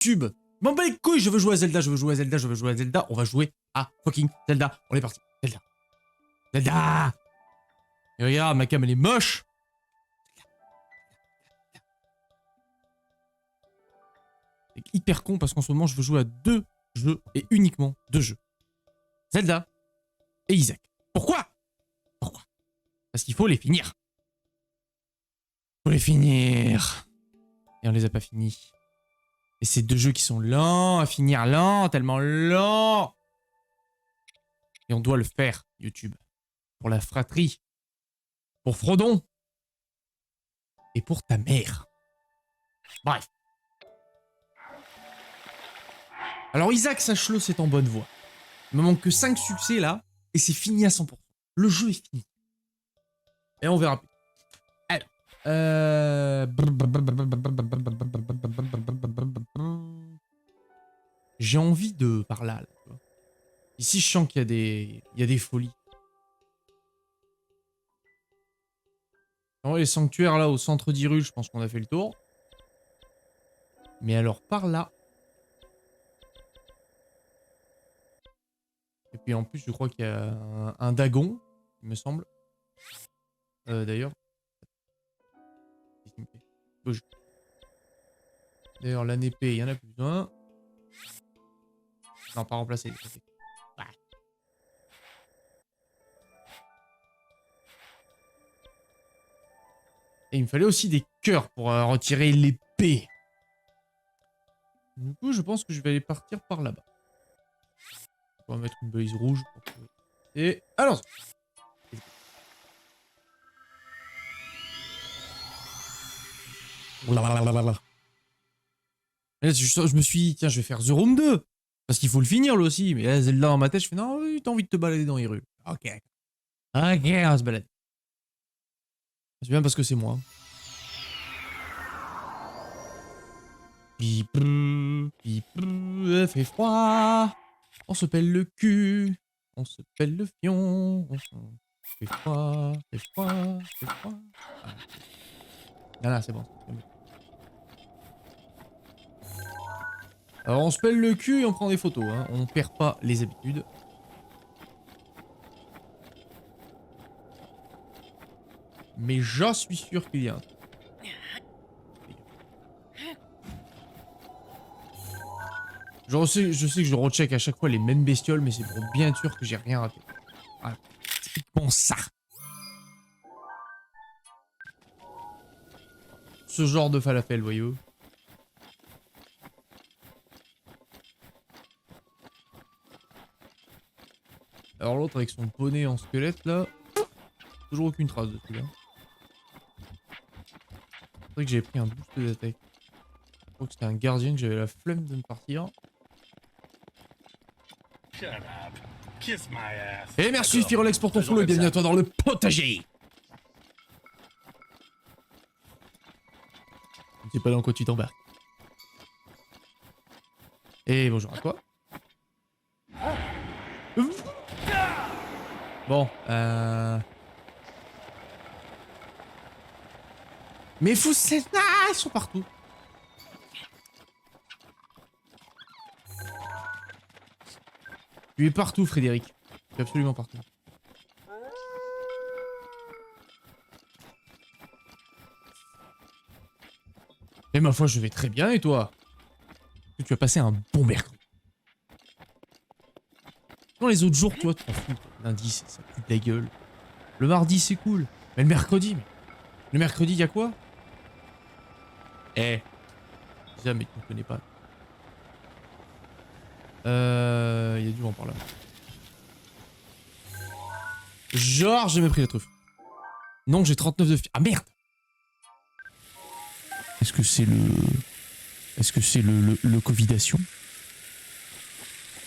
YouTube. M'en bats les couilles, je veux jouer à Zelda, je veux jouer à Zelda, je veux jouer à Zelda. On va jouer à fucking Zelda. On est parti. Zelda. Zelda. Et regarde, ma cam elle est moche. C'est hyper con parce qu'en ce moment je veux jouer à 2 jeux et uniquement 2 jeux. Zelda et Isaac. Pourquoi? Pourquoi? Parce qu'il faut les finir. Faut les finir. Et on les a pas finis. Et c'est 2 jeux qui sont lents à finir, lents, tellement lents. Et on doit le faire, YouTube. Pour la fratrie. Pour Frodon. Et pour ta mère. Bref. Alors Isaac, sache-le, c'est en bonne voie. Il me manque que 5 succès là, et c'est fini à 100%. Le jeu est fini. Et on verra plus. Alors. J'ai envie de par là. Tu vois. Ici, je sens qu'il y a des folies. Les sanctuaires là au centre d'Hyrule, je pense qu'on a fait le tour. Mais alors par là. Et puis en plus, je crois qu'il y a un Dagon, il me semble. D'ailleurs. D'ailleurs, l'âne épée, il y en a plus besoin. Non, pas remplacer. Ouais. Et il me fallait aussi des cœurs pour retirer l'épée. Du coup, je pense que je vais aller partir par là-bas. On va mettre une balise rouge. Pour que... Et allons-y. Là, je me suis dit, tiens, je vais faire The Room 2. Parce qu'il faut le finir, là aussi. Mais là, Zelda dans ma tête, je fais, non, oui, t'as envie de te balader dans les rues. Ok. Ok, on va se balader. C'est bien parce que c'est moi. Pipou, pipou, fait froid. On se pèle le cul. On se pèle le fion. Fait froid, fait froid, fait froid. Là, c'est bon. Alors on se pèle le cul et on prend des photos, hein. On perd pas les habitudes. Mais j'en suis sûr qu'il y a un truc. Je sais que je recheck à chaque fois les mêmes bestioles, mais c'est pour bien être sûr que j'ai rien raté. Voilà. Typiquement ça. Ce genre de falafel, voyez-vous. Alors l'autre avec son poney en squelette là, toujours aucune trace de celui-là. C'est vrai que j'avais pris un boost d'attaque. Je crois que c'était un gardien que j'avais la flemme de me partir. Et merci Firolex pour ton follow et bienvenue à toi dans le potager. Je sais pas dans quoi tu t'embarques. Et bonjour à toi. Bon, Mais fous, c'est... Ah, ils sont partout. Tu es partout, Frédéric. Tu es absolument partout. Et ma foi, je vais très bien, et toi? Tu as passé un bon mercredi. Dans les autres jours, toi, tu t'en fous. Lundi, ça pue de la gueule. Le mardi, c'est cool. Mais le mercredi, le mercredi, y a quoi? Eh. Jamais tu ne connais pas. Y a du vent par là. Genre, j'ai même pris la truffe. Non, j'ai 39 de... Ah merde! Est-ce que c'est le... Est-ce que c'est le Covidation?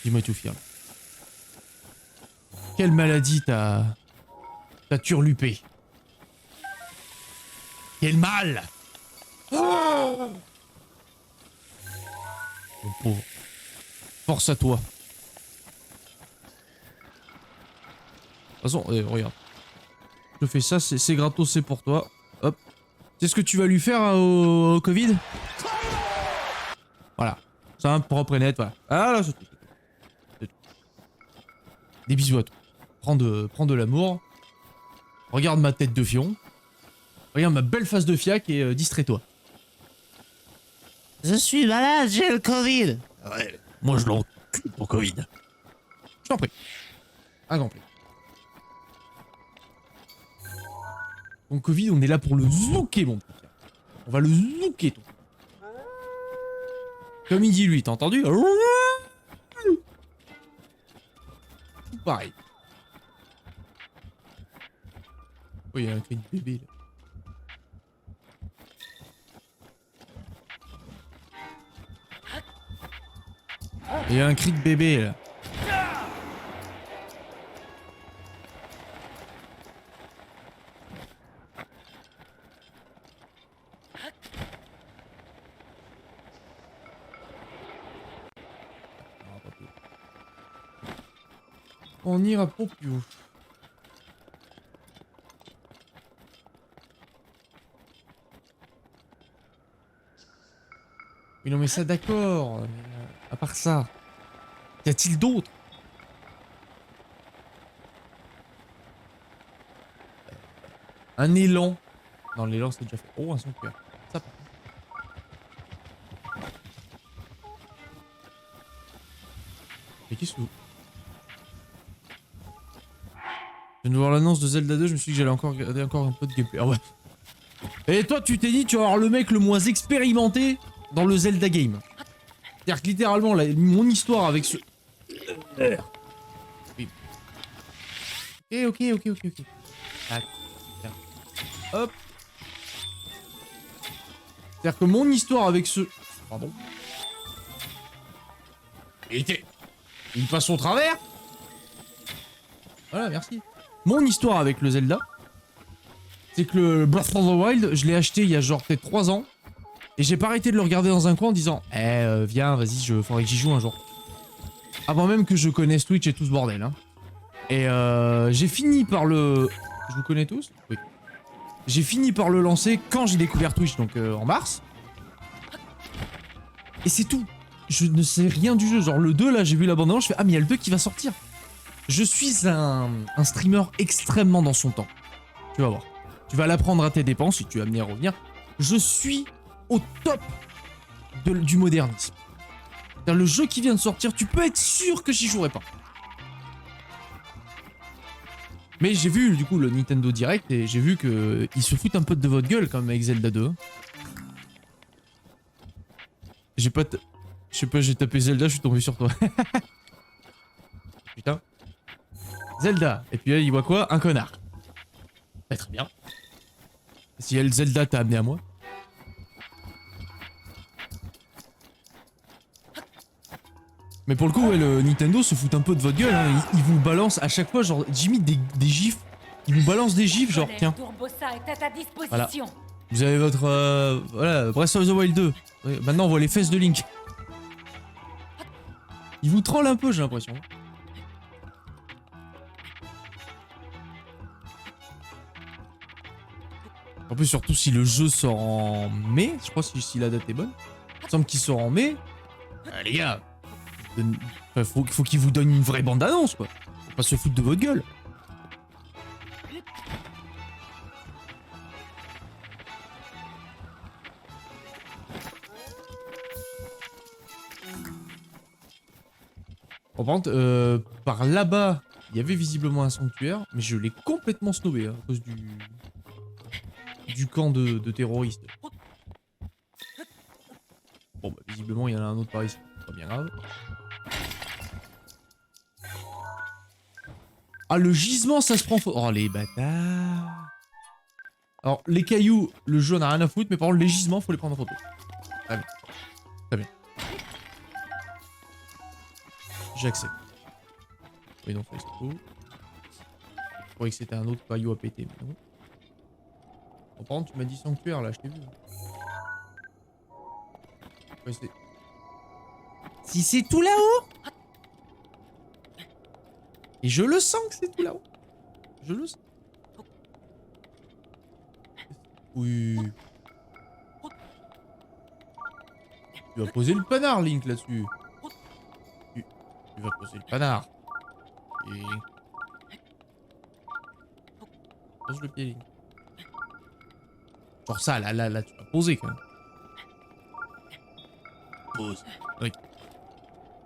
Dis-moi tout, fier. Quelle maladie t'as turlupé? Quel mal! Oh, mon pauvre. Force à toi. De toute façon, regarde. Je fais ça, c'est gratos, c'est pour toi. Hop. C'est ce que tu vas lui faire au Covid? Voilà. Simple, propre et net, voilà. Ah là, c'est tout. C'est tout. Des bisous à toi. Prends de l'amour. Regarde ma tête de fion. Regarde ma belle face de fiac et distrais-toi. Je suis malade, j'ai le Covid. Ouais, moi je l'encule pour Covid. Je t'en prie. Un grand prix. Ton Covid, on est là pour le zouker, mon petit. On va le zouker, toi. Comme il dit lui, t'as entendu? Tout pareil. Oh, il y a un cri de bébé, là. Il y a un cri de bébé, là. On ira pour plus haut. Oui, non, mais ça, d'accord. Mais, à part ça, qu'y a-t-il d'autre? Un élan. Non, l'élan, c'est déjà fait. Oh, un sanctuaire. Ça, par contre. Mais qu'est-ce que vous... Je viens de voir l'annonce de Zelda 2, je me suis dit que j'allais encore regarder encore un peu de gameplay. Ah ouais. Et toi, tu t'es dit, tu vas avoir le mec le moins expérimenté dans le Zelda game. C'est-à-dire que littéralement, mon histoire avec ce... Oui. Ok. Tac. Tiens. Hop. C'est-à-dire que mon histoire avec ce... Pardon. Il passe au travers. Voilà, merci. Mon histoire avec le Zelda, c'est que le Breath of the Wild, je l'ai acheté il y a genre peut-être 3 ans. Et j'ai pas arrêté de le regarder dans un coin en disant viens, vas-y, faudrait que j'y joue un jour. Avant même que je connaisse Twitch et tout ce bordel. Hein. Et j'ai fini par le... Je vous connais tous? Oui. J'ai fini par le lancer quand j'ai découvert Twitch, donc en mars. Et c'est tout. Je ne sais rien du jeu. Genre le 2, là, j'ai vu l'abandon, je fais ah mais il y a le 2 qui va sortir. Je suis un streamer extrêmement dans son temps. Tu vas voir. Tu vas l'apprendre à tes dépens si tu es amené à revenir. Je suis au top du modernisme. C'est-à-dire le jeu qui vient de sortir, tu peux être sûr que j'y jouerai pas. Mais j'ai vu du coup le Nintendo Direct et j'ai vu que ils se foutent un peu de votre gueule quand même avec Zelda 2. J'ai pas... Je sais pas, j'ai tapé Zelda, je suis tombé sur toi. Putain. Zelda. Et puis là, il voit quoi? Un connard. Bah, très bien. Si elle Zelda t'a amené à moi. Mais pour le coup, ouais, le Nintendo se fout un peu de votre gueule. Hein. Il vous balance à chaque fois, genre, Jimmy, des gifs. Il vous balance des gifs, genre, tiens. Voilà. Vous avez votre... voilà, Breath of the Wild 2. Ouais, maintenant, on voit les fesses de Link. Il vous troll un peu, j'ai l'impression. En plus, surtout si le jeu sort en mai, je crois si la date est bonne. Il me semble qu'il sort en mai. Ah, les gars, faut qu'il vous donne une vraie bande-annonce, quoi. Faut pas se foutre de votre gueule. Par contre, par là-bas, il y avait visiblement un sanctuaire, mais je l'ai complètement snobé hein, à cause du camp de terroristes. Bon, bah, visiblement, il y en a un autre par ici. Pas bien grave. Ah, le gisement, ça se prend faux. Oh, les bâtards. Alors, les cailloux, le jeu n'a rien à foutre, mais par contre, les gisements, faut les prendre en photo. Très bien. Très bien. J'accepte. Oui, non, c'est faux. Je croyais que c'était un autre caillou à péter, mais non. Bon, par contre, tu m'as dit sanctuaire, là, je t'ai vu. Ouais, si c'est tout là-haut. Et je le sens que c'est tout là-haut. Je le sens. Oui. Tu vas poser le panard, Link, là-dessus. Tu vas poser le panard. Et... Pose le pied, Link. Genre ça, là, tu vas poser, quand même. Pose. Oui.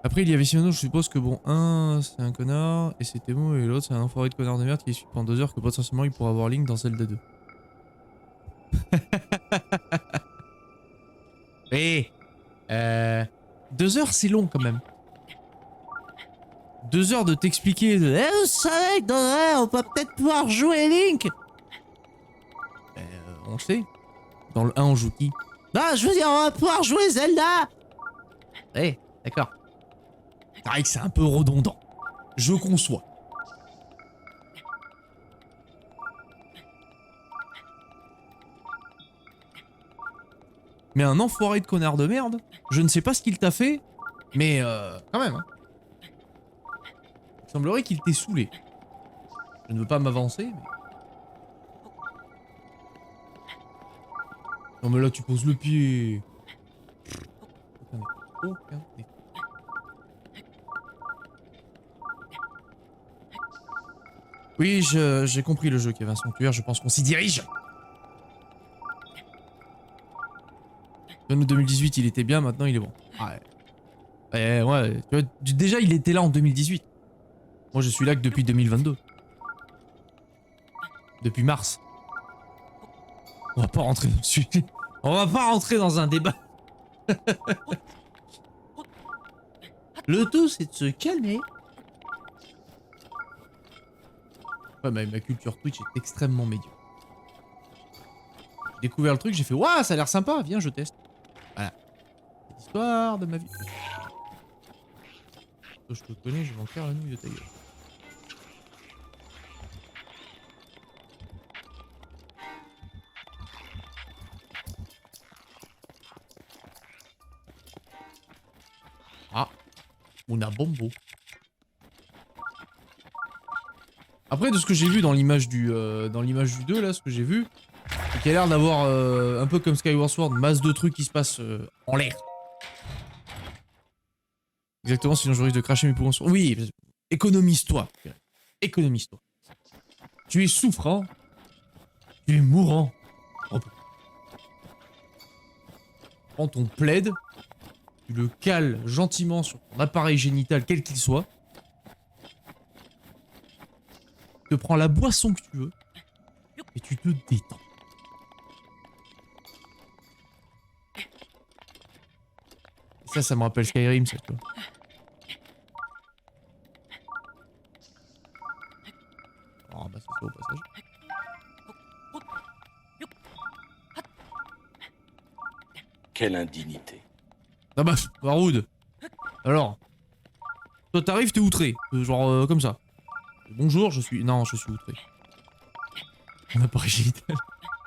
Après, il y avait Simono, je suppose que bon, un, c'est un connard, et c'est Temo, et l'autre, c'est un enfoiré de connard de merde qui suit pendant 2 heures que potentiellement il pourra avoir Link dans Zelda 2. Eh 2 heures, c'est long quand même. 2 heures de t'expliquer de... Eh, vous savez que dans un, on peut peut-être pouvoir jouer Link. On le sait. Dans le 1, on joue qui? Non, je veux dire, on va pouvoir jouer Zelda. Eh, d'accord. C'est vrai que c'est un peu redondant. Je conçois. Mais un enfoiré de connard de merde, je ne sais pas ce qu'il t'a fait, mais quand même. Hein. Il semblerait qu'il t'ait saoulé. Je ne veux pas m'avancer, mais... Non mais là tu poses le pied. Aucun effet. Oui, j'ai compris le jeu, Kevin Sanctuaire, je pense qu'on s'y dirige. En 2018, il était bien, maintenant il est bon. Ouais. Ouais, tu vois, déjà il était là en 2018. Moi je suis là que depuis 2022. Depuis mars. On va pas rentrer dans le sujet. On va pas rentrer dans un débat. Le tout, c'est de se calmer. Ouais, ma culture Twitch est extrêmement médiocre. J'ai découvert le truc, j'ai fait waouh, ça a l'air sympa, viens, je teste. Voilà. C'est l'histoire de ma vie. Je te connais, je vais en faire la nouille de ta gueule. Ah, una bombo. Après, de ce que j'ai vu dans l'image du 2, là, ce que j'ai vu, c'est qu'il y a l'air d'avoir, un peu comme Skyward Sword, masse de trucs qui se passent en l'air. Exactement, sinon je risque de cracher mes poumons sur... Oui, économise-toi. Économise-toi. Tu es souffrant. Tu es mourant. Prends ton plaid, tu le cales gentiment sur ton appareil génital, quel qu'il soit. Tu te prends la boisson que tu veux. Et tu te détends. Et ça me rappelle Skyrim, ça, tu vois. Oh, bah, c'est ça au passage. Quelle indignité. Ah bah, Baroud. Alors. Toi, t'arrives, t'es outré. Genre, comme ça. Bonjour, je suis... Non, je suis outré. Un appareil génital.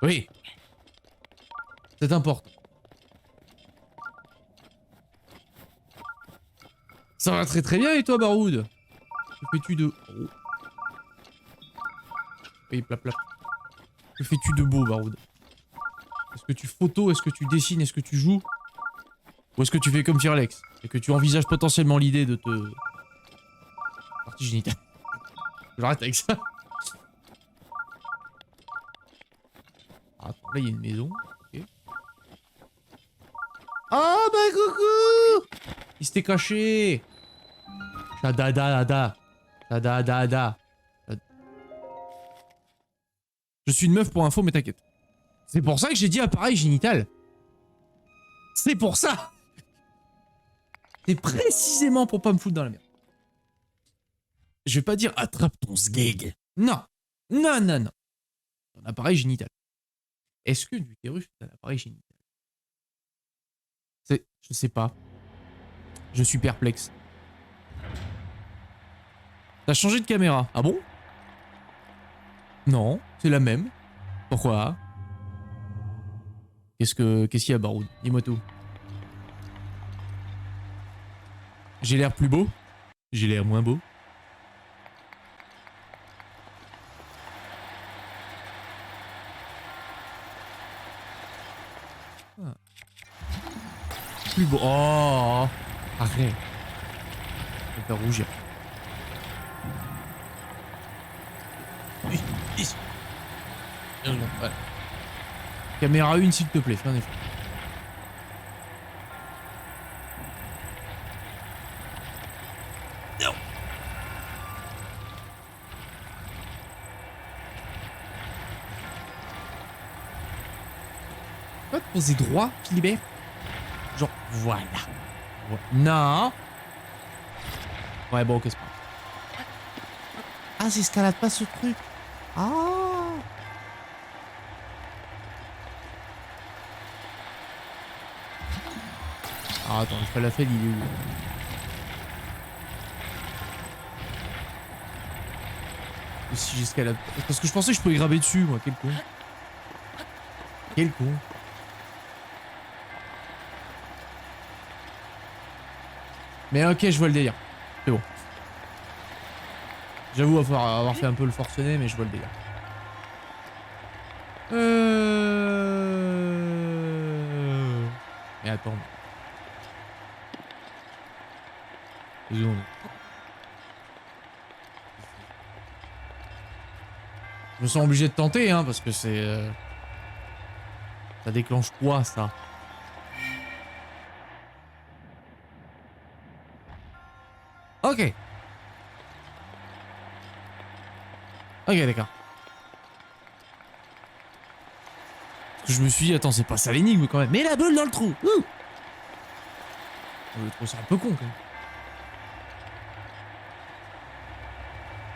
Oui. C'est important. Ça va très très bien et toi, Baroud? Que fais-tu de... Oh. Oui, plap plap. Que fais-tu de beau, Baroud? Est-ce que tu photos? Est-ce que tu dessines? Est-ce que tu joues? Ou est-ce que tu fais comme Firlex? Et que tu envisages potentiellement l'idée de te... Partie génitale. J'arrête avec ça. Ah, attends, là il y a une maison. Ok. Oh bah coucou! Il s'était caché. Chadadada. Chadadada. Je suis une meuf pour info, mais t'inquiète. C'est pour ça que j'ai dit appareil génital. C'est pour ça. C'est précisément pour pas me foutre dans la merde. Je vais pas dire attrape ton sgeg. Non. Non, non, non. Un appareil génital. Est-ce que l'utérus est un appareil génital? Je sais pas. Je suis perplexe. T'as changé de caméra. Ah bon? Non, c'est la même. Pourquoi? Qu'est-ce qu'il y a, Baroud? Dis-moi tout. J'ai l'air plus beau? J'ai l'air moins beau? plus beau. Oh, arrête. Je vais me faire rougir. Oui, ici. Voilà. Caméra 1, s'il te plaît, fais un effort. Non. Pas te poser droit, Philibert. Genre, voilà. Non. Ouais, bon, ok, c'est pas grave. Ah, j'escalade pas ce truc. Ah. Ah, attends, le falafel, il est où? Et si j'escalade... Parce que je pensais que je pouvais graber dessus, moi. Quel con. Quel con. Mais ok, je vois le délire. C'est bon. J'avoue avoir fait un peu le forcené, mais je vois le délire. Mais attends. Désolé. Je me sens obligé de tenter, hein, parce que c'est... Ça déclenche quoi, ça? Ok. Ok, d'accord. Parce que je me suis dit, attends, c'est pas ça l'énigme quand même. Mais la boule dans le trou. Ouh. Le trou, c'est un peu con quand même.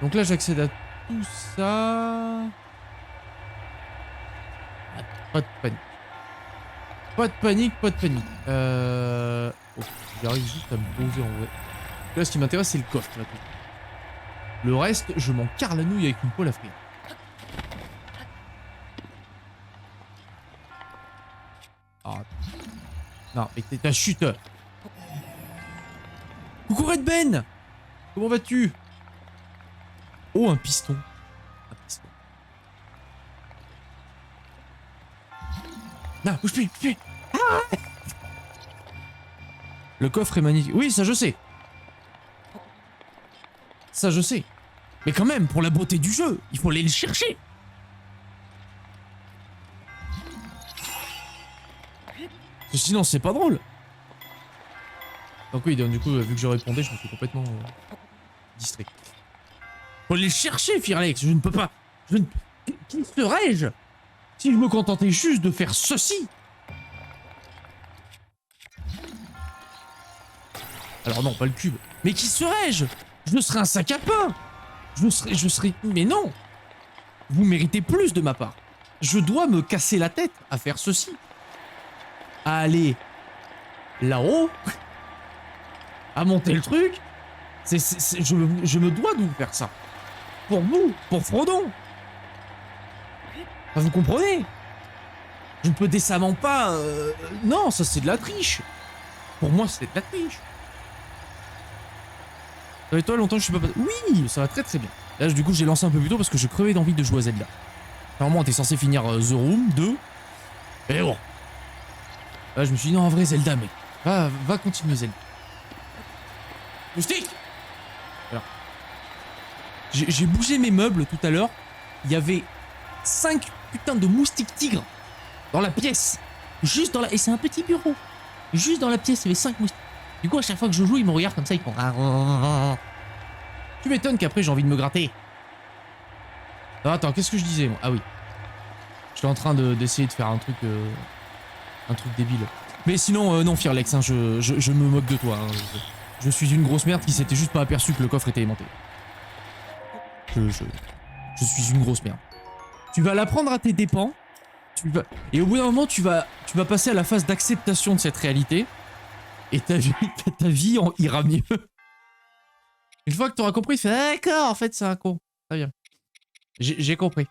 Donc là, j'accède à tout ça. Ah, pas de panique. Pas de panique, pas de panique. Oh, j'arrive juste à me poser en vrai. Là, ce qui m'intéresse, c'est le coffre. Là, tout. Le reste, je m'en carre la nouille avec une poêle à frire. Ah. Non, mais t'es ta chute. Coucou Red Ben. Comment vas-tu? Oh, un piston. Un piston. Non, bouge plus, bouge plus. Ah. Le coffre est magnifique. Oui, ça je sais. Ça je sais. Mais quand même, pour la beauté du jeu, il faut aller le chercher. Parce que sinon, c'est pas drôle. Donc oui, donc, du coup, vu que je répondais, je me suis complètement distrait. Faut aller le chercher, Firlex. Je ne peux pas... Je ne... Qui serais-je si je me contentais juste de faire ceci? Alors non, pas le cube. Mais qui serais-je? Je serais un sac à pain. Je serais... Mais non. Vous méritez plus de ma part. Je dois me casser la tête à faire ceci. À aller là-haut. À monter le truc. Je me dois de vous faire ça. Pour vous. Pour Frodon. Enfin, vous comprenez? Je ne peux décemment pas... Non, ça c'est de la triche. Pour moi, c'est de la triche. Et toi, longtemps que je suis pas... Oui, ça va très très bien. Là, du coup, j'ai lancé un peu plus tôt parce que je crevais d'envie de jouer à Zelda. Normalement, t'es censé finir The Room 2. Et bon. Là, je me suis dit, non, en vrai, Zelda, mec. Va continuer, Zelda. Moustique. Alors. J'ai bougé mes meubles tout à l'heure. Il y avait 5 putains de moustiques tigres dans la pièce. Juste dans la... Et c'est un petit bureau. Juste dans la pièce, il y avait 5 moustiques. Du coup, à chaque fois que je joue, ils me regardent comme ça, ils font... Tu m'étonnes qu'après, j'ai envie de me gratter. Ah, attends, qu'est-ce que je disais, moi? Ah oui. J'étais en train d'essayer de faire un truc débile. Mais sinon, non, Firlex, hein, je me moque de toi. Hein. Je suis une grosse merde qui s'était juste pas aperçu que le coffre était aimanté. Je suis une grosse merde. Tu vas l'apprendre à tes dépens. Et au bout d'un moment, tu vas passer à la phase d'acceptation de cette réalité. Et ta vie ira mieux. Une fois que tu auras compris, tu fais ah, d'accord, en fait, c'est un con. Très bien. J'ai compris.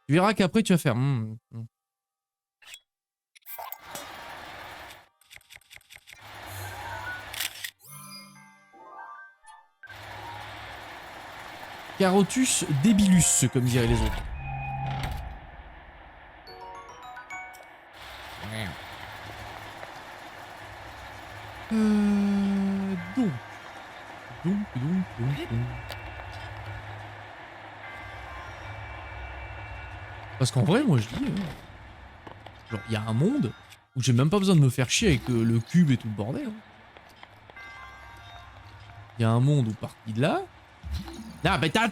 Tu verras qu'après, tu vas faire. Carotus débilus, comme diraient les autres. Donc. Parce qu'en vrai, moi je dis, genre il y a un monde où j'ai même pas besoin de me faire chier avec le cube et tout le bordel. Il y a un monde où parti de là. Ah bah t'as...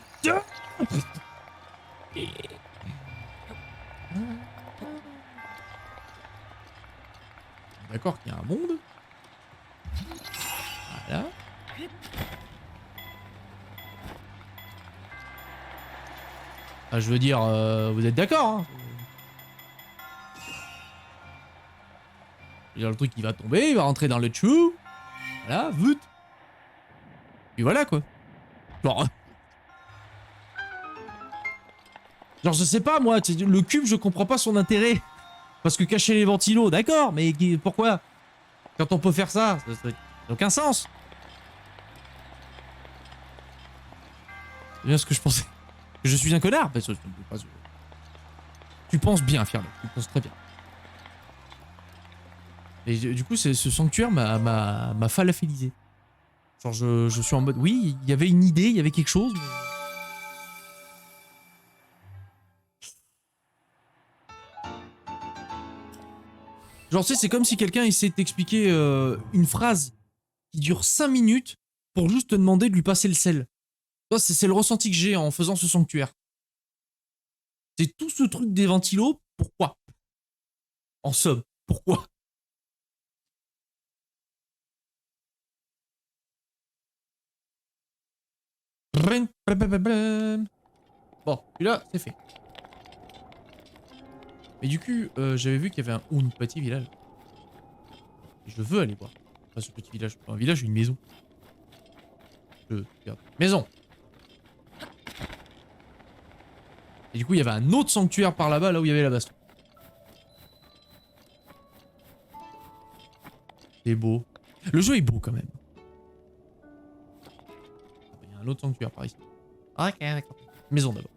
D'accord qu'il y a un monde. Voilà. Ah, je veux dire, vous êtes d'accord, hein? Je veux dire, le truc il va tomber, il va rentrer dans le trou. Voilà, vut. Puis voilà quoi. Genre je sais pas moi, le cube je comprends pas son intérêt. Parce que cacher les ventilos, d'accord, mais pourquoi? Quand on peut faire ça, ça n'a aucun sens. C'est bien ce que je pensais. Je suis un connard. Tu penses bien, Firlo. Tu penses très bien. Et du coup, ce sanctuaire m'a falafelisé. Genre, je suis en mode... Oui, il y avait une idée, il y avait quelque chose, mais... Genre, tu sais, c'est comme si quelqu'un essaie de t'expliquer une phrase qui dure 5 minutes pour juste te demander de lui passer le sel. C'est le ressenti que j'ai en faisant ce sanctuaire. C'est tout ce truc des ventilos, pourquoi? En somme, pourquoi? Bon, celui-là, c'est fait. Mais du coup, j'avais vu qu'il y avait un petit village. Et je veux aller voir. Enfin, ce petit village. Pas un village, une maison. Regarde. Maison! Et du coup, il y avait un autre sanctuaire par là-bas, là où il y avait la baston. C'est beau. Le jeu est beau quand même. Il y a un autre sanctuaire par ici. Ok, d'accord. Maison d'abord.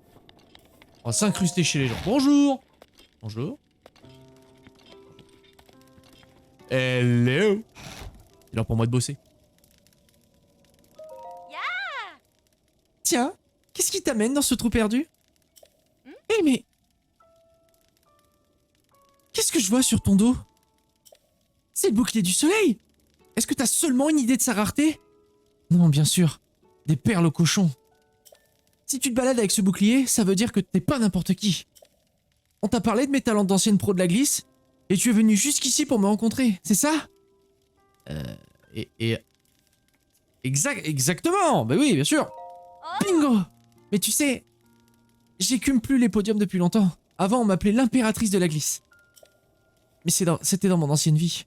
On va s'incruster chez les gens. Bonjour! Bonjour. Hello! C'est l'heure pour moi de bosser. Tiens, qu'est-ce qui t'amène dans ce trou perdu? Eh mais... Qu'est-ce que je vois sur ton dos? C'est le bouclier du soleil! Est-ce que t'as seulement une idée de sa rareté? Non, bien sûr. Des perles au cochon. Si tu te balades avec ce bouclier, ça veut dire que t'es pas n'importe qui. On t'a parlé de mes talents d'ancienne pro de la glisse, et tu es venu jusqu'ici pour me rencontrer, c'est ça? Exactement! Bah oui, bien sûr! Bingo! Mais tu sais, j'écume plus les podiums depuis longtemps. Avant, on m'appelait l'impératrice de la glisse. Mais c'était dans mon ancienne vie.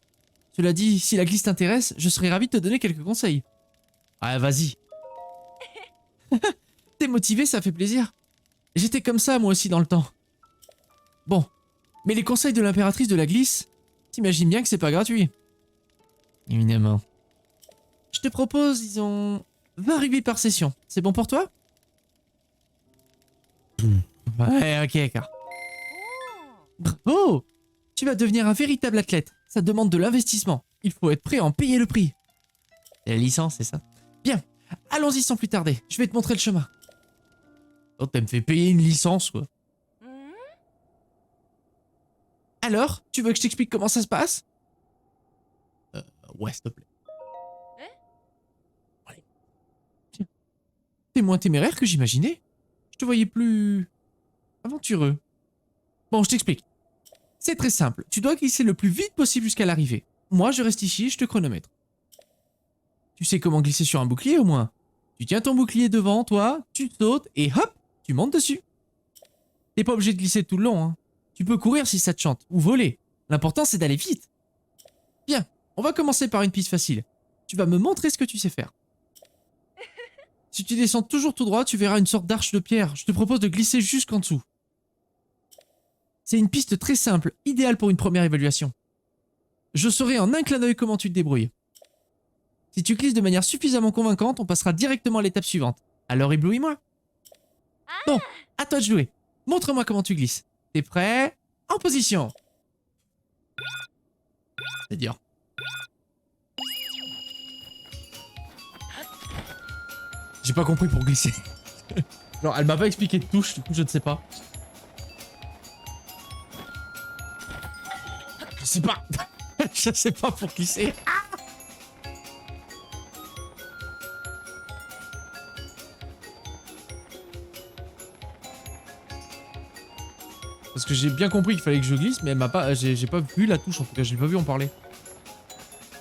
Cela dit, si la glisse t'intéresse, je serais ravi de te donner quelques conseils. Ah, vas-y. T'es motivé, ça fait plaisir. J'étais comme ça, moi aussi, dans le temps. Bon. Mais les conseils de l'impératrice de la glisse, t'imagines bien que c'est pas gratuit. Évidemment. Je te propose, disons, 20 rubis par session. C'est bon pour toi? Ouais, ok, d'accord. Bravo! Tu vas devenir un véritable athlète. Ça demande de l'investissement. Il faut être prêt à en payer le prix. C'est la licence, c'est ça? Bien, allons-y sans plus tarder. Je vais te montrer le chemin. Oh, t'as me fait payer une licence, quoi. Alors, tu veux que je t'explique comment ça se passe? Ouais, s'il te plaît. Allez. Tiens. T'es moins téméraire que j'imaginais. Je te voyais plus... aventureux. Bon, je t'explique. C'est très simple. Tu dois glisser le plus vite possible jusqu'à l'arrivée. Moi, je reste ici et je te chronomètre. Tu sais comment glisser sur un bouclier, au moins? Tu tiens ton bouclier devant toi, tu sautes et hop, tu montes dessus. T'es pas obligé de glisser tout le long, hein. Tu peux courir si ça te chante, ou voler. L'important, c'est d'aller vite. Bien, on va commencer par une piste facile. Tu vas me montrer ce que tu sais faire. Si tu descends toujours tout droit, tu verras une sorte d'arche de pierre. Je te propose de glisser jusqu'en dessous. C'est une piste très simple, idéale pour une première évaluation. Je saurai en un clin d'œil comment tu te débrouilles. Si tu glisses de manière suffisamment convaincante, on passera directement à l'étape suivante. Alors éblouis-moi. Bon, à toi de jouer. Montre-moi comment tu glisses. T'es prêt? En position. C'est dur. J'ai pas compris pour glisser. Genre, elle m'a pas expliqué de touche, du coup, je ne sais pas. Je sais pas. Je sais pas pour glisser. Parce que j'ai bien compris qu'il fallait que je glisse, mais elle m'a pas, j'ai pas vu la touche en tout cas, je l'ai pas vu en parler.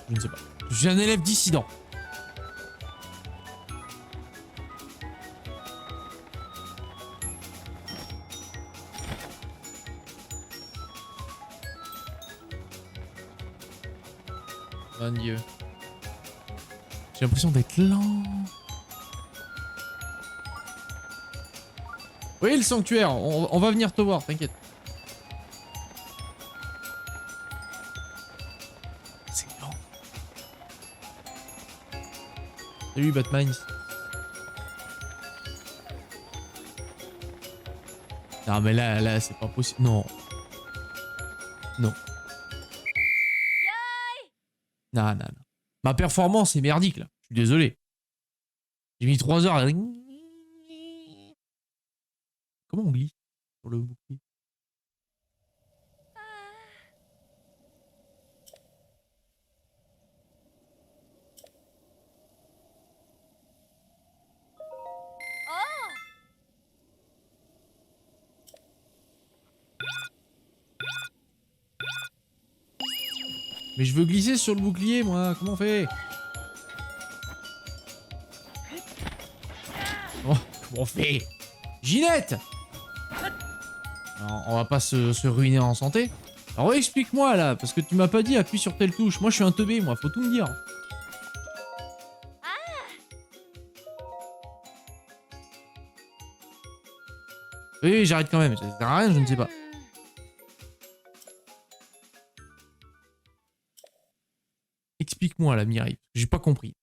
Je ne sais pas. Je suis un élève dissident. Mon Dieu. J'ai l'impression d'être lent. Oui, le sanctuaire, on va venir te voir, t'inquiète. C'est lent. Salut Batman. Non mais là c'est pas possible. Non. Non. Non, non, non. Ma performance est merdique là. Je suis désolé. J'ai mis 3 heures à... Comment on glisse sur le bouclier? Mais je veux glisser sur le bouclier, moi. Comment on fait? Oh, comment on fait? Ginette! Non, on va pas se ruiner en santé. Alors explique-moi là, parce que tu m'as pas dit appuie sur telle touche. Moi je suis un teubé, moi, faut tout me dire. Oui, j'arrête quand même, ça sert à rien, je ne sais pas. Explique-moi là, Mireille, j'ai pas compris.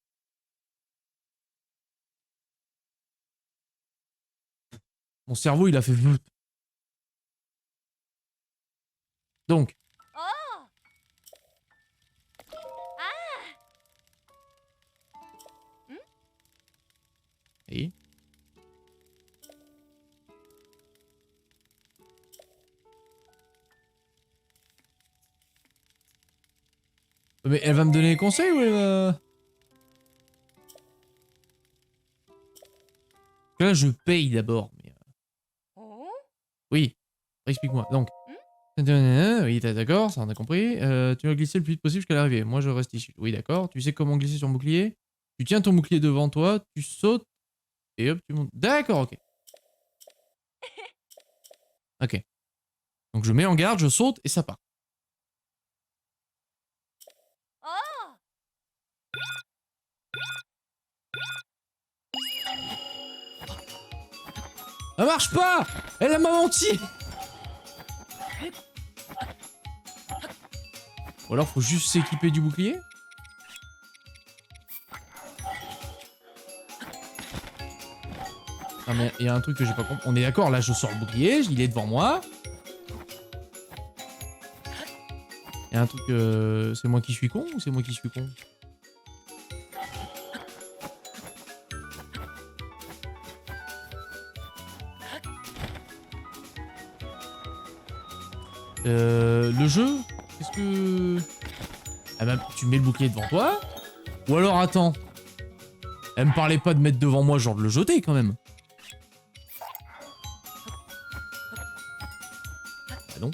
Mon cerveau il a fait vlout. Donc. Et mais elle va me donner des conseils ou elle va... Là je paye d'abord. Mais... Oui, explique-moi. Donc. Oui, t'es d'accord, ça on a compris. Tu vas glisser le plus vite possible jusqu'à l'arrivée. Moi je reste ici. Oui, d'accord. Tu sais comment glisser sur le bouclier? Tu tiens ton bouclier devant toi, tu sautes et hop, tu montes. D'accord, ok. Ok. Donc je mets en garde, je saute et ça part. Ça marche pas! Elle m'a menti! Ou alors faut juste s'équiper du bouclier? Non mais il y a un truc que j'ai pas compris. On est d'accord, là je sors le bouclier, il est devant moi. Il y a un truc, c'est moi qui suis con ou c'est moi qui suis con? Le jeu? Qu'est-ce que... Ah bah, tu mets le bouclier devant toi? Ou alors attends. Elle me parlait pas de mettre devant moi, genre de le jeter quand même. Ah non.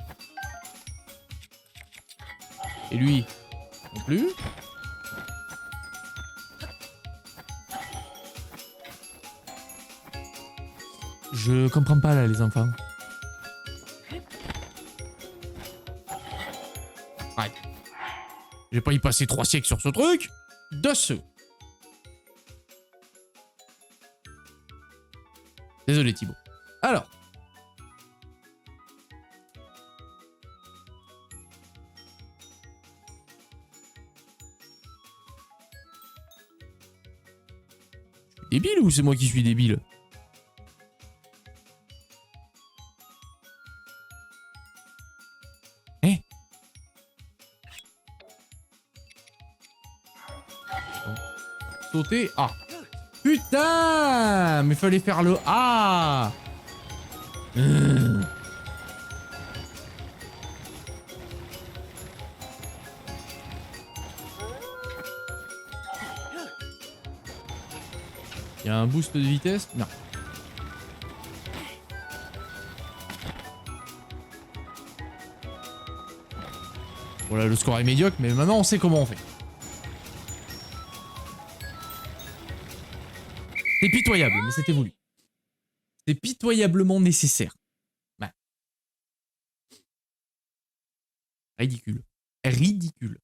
Et lui? Non plus. Je comprends pas là les enfants. Ouais. Je vais pas y passer 3 siècles sur ce truc. 2 secondes. Désolé Thibaut. Alors. Je suis débile ou c'est moi qui suis débile? Eh? Bon. Sauter. Ah. Putain, mais fallait faire le A. Il y a un boost de vitesse? Non. Voilà, le score est médiocre, mais maintenant on sait comment on fait. C'est pitoyable, mais c'était voulu. C'est pitoyablement nécessaire. Ouais. Ridicule. Ridicule.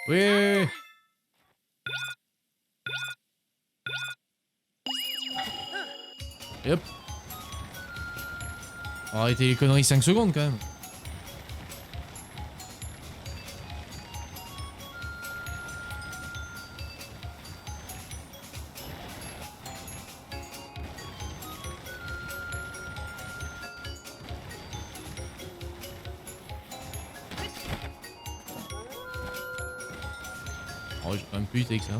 Oui. Et hop. On va arrêter les conneries 5 secondes quand même. Oh, j'ai quand même plus vite avec ça.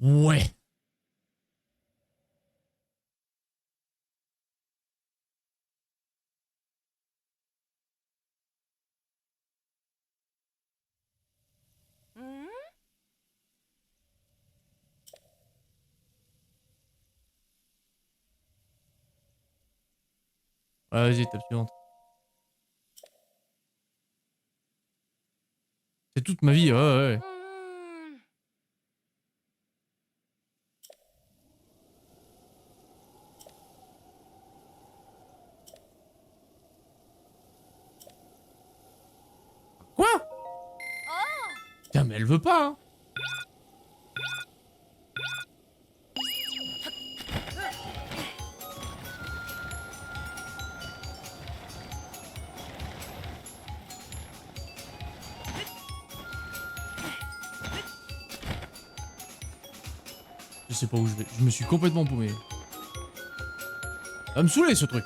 Ouais. Ouais, vas-y, étape suivante. C'est toute ma vie, ouais, ouais. Quoi? Putain, mais elle veut pas, hein. Je sais pas où je vais. Je me suis complètement paumé. Ça va me saouler ce truc.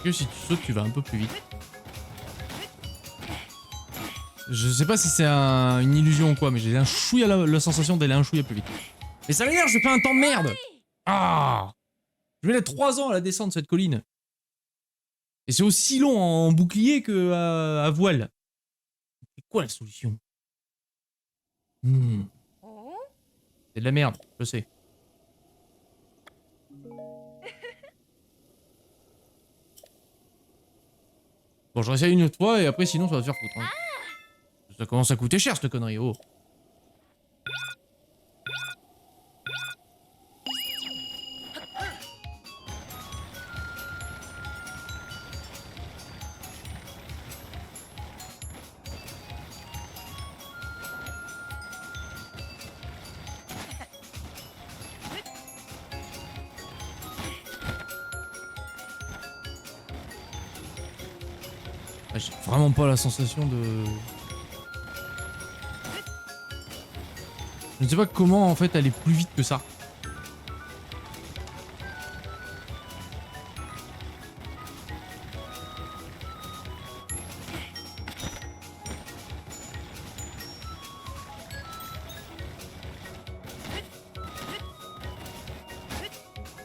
Que si tu sautes, tu vas un peu plus vite. Je sais pas si c'est une illusion ou quoi, mais j'ai un chouïa la sensation d'aller un chouïa plus vite. Mais ça m'énerve, je fais un temps de merde. Ah, je vais mettre 3 ans à la descendre cette colline. Et c'est aussi long en bouclier que à voile. C'est quoi la solution? C'est de la merde, je sais. Bon, je réessaye une autre fois et après sinon ça va te faire foutre. Hein. Ça commence à coûter cher cette connerie, oh. Ah, j'ai vraiment pas la sensation de... Je ne sais pas comment en fait aller plus vite que ça.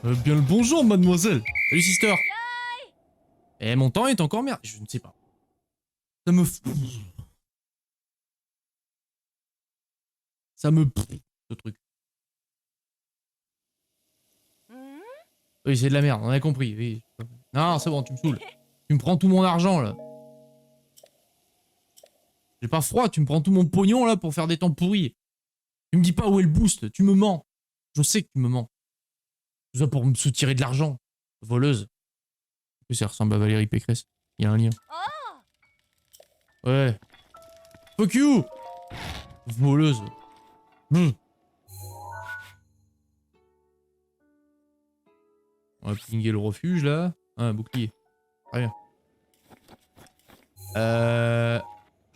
Bien le bonjour, mademoiselle. Salut, sister. Et mon temps est encore merde. Je ne sais pas. Ça me... Ça me... Ce truc. Oui, c'est de la merde, on a compris. Oui. Non, c'est bon, tu me saoules. Tu me prends tout mon argent, là. J'ai pas froid, tu me prends tout mon pognon là pour faire des temps pourris. Tu me dis pas où est le boost, tu me mens. Je sais que tu me mens. Tout ça pour me soutirer de l'argent. Voleuse. En plus, ça ressemble à Valérie Pécresse. Il y a un lien. Ouais. Fuck you! Voleuse. On va pinguer le refuge là. Ah, un bouclier. Très bien.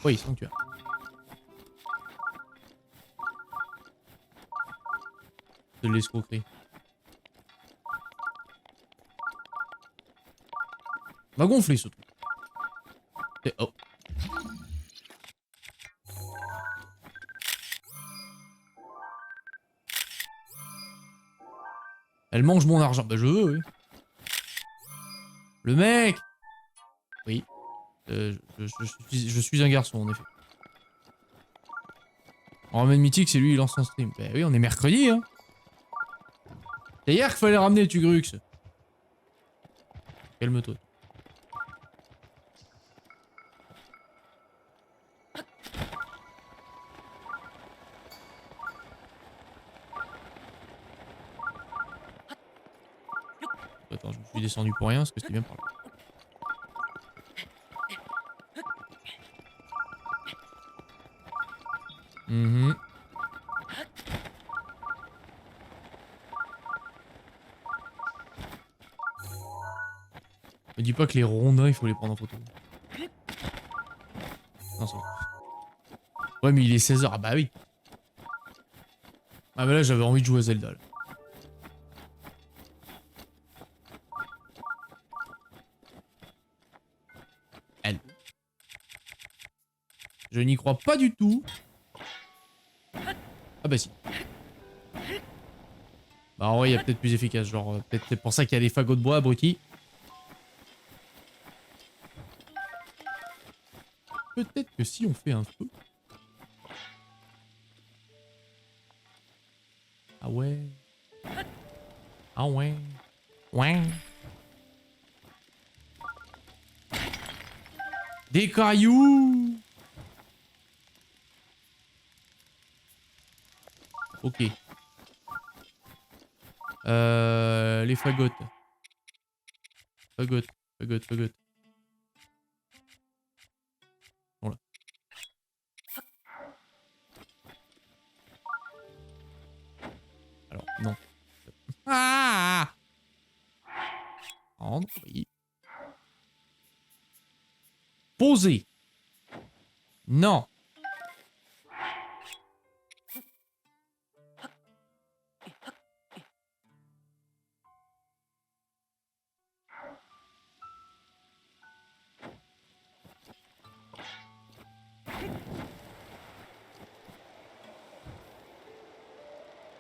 Oui, sanctuaire. De l'escroquerie. Va gonfler ce truc. Oh. Elle mange mon argent. Bah je veux, oui. Le mec! Oui. Je suis un garçon, en effet. En remède mythique, c'est lui, il lance son stream. Bah oui, on est mercredi, hein. C'est hier qu'il fallait ramener, tu grux. Calme-toi. Attends, je me suis descendu pour rien, parce que c'était bien par là. Me dis pas que les rondins, il faut les prendre en photo. Non, ça va. Ouais, mais il est 16h. Ah bah oui. Ah bah là, j'avais envie de jouer à Zelda. Là. Elle. Je n'y crois pas du tout. Ah bah si. Bah en vrai, il y a peut-être plus efficace. Genre, peut-être c'est pour ça qu'il y a des fagots de bois, abrutis. Peut-être que si on fait un feu. Ah ouais. Ah ouais. Ouais. Des cailloux. Ok. Les fagottes. Fagottes. Voilà. Alors, non. Ah! Prendre, oui. Poser. Non.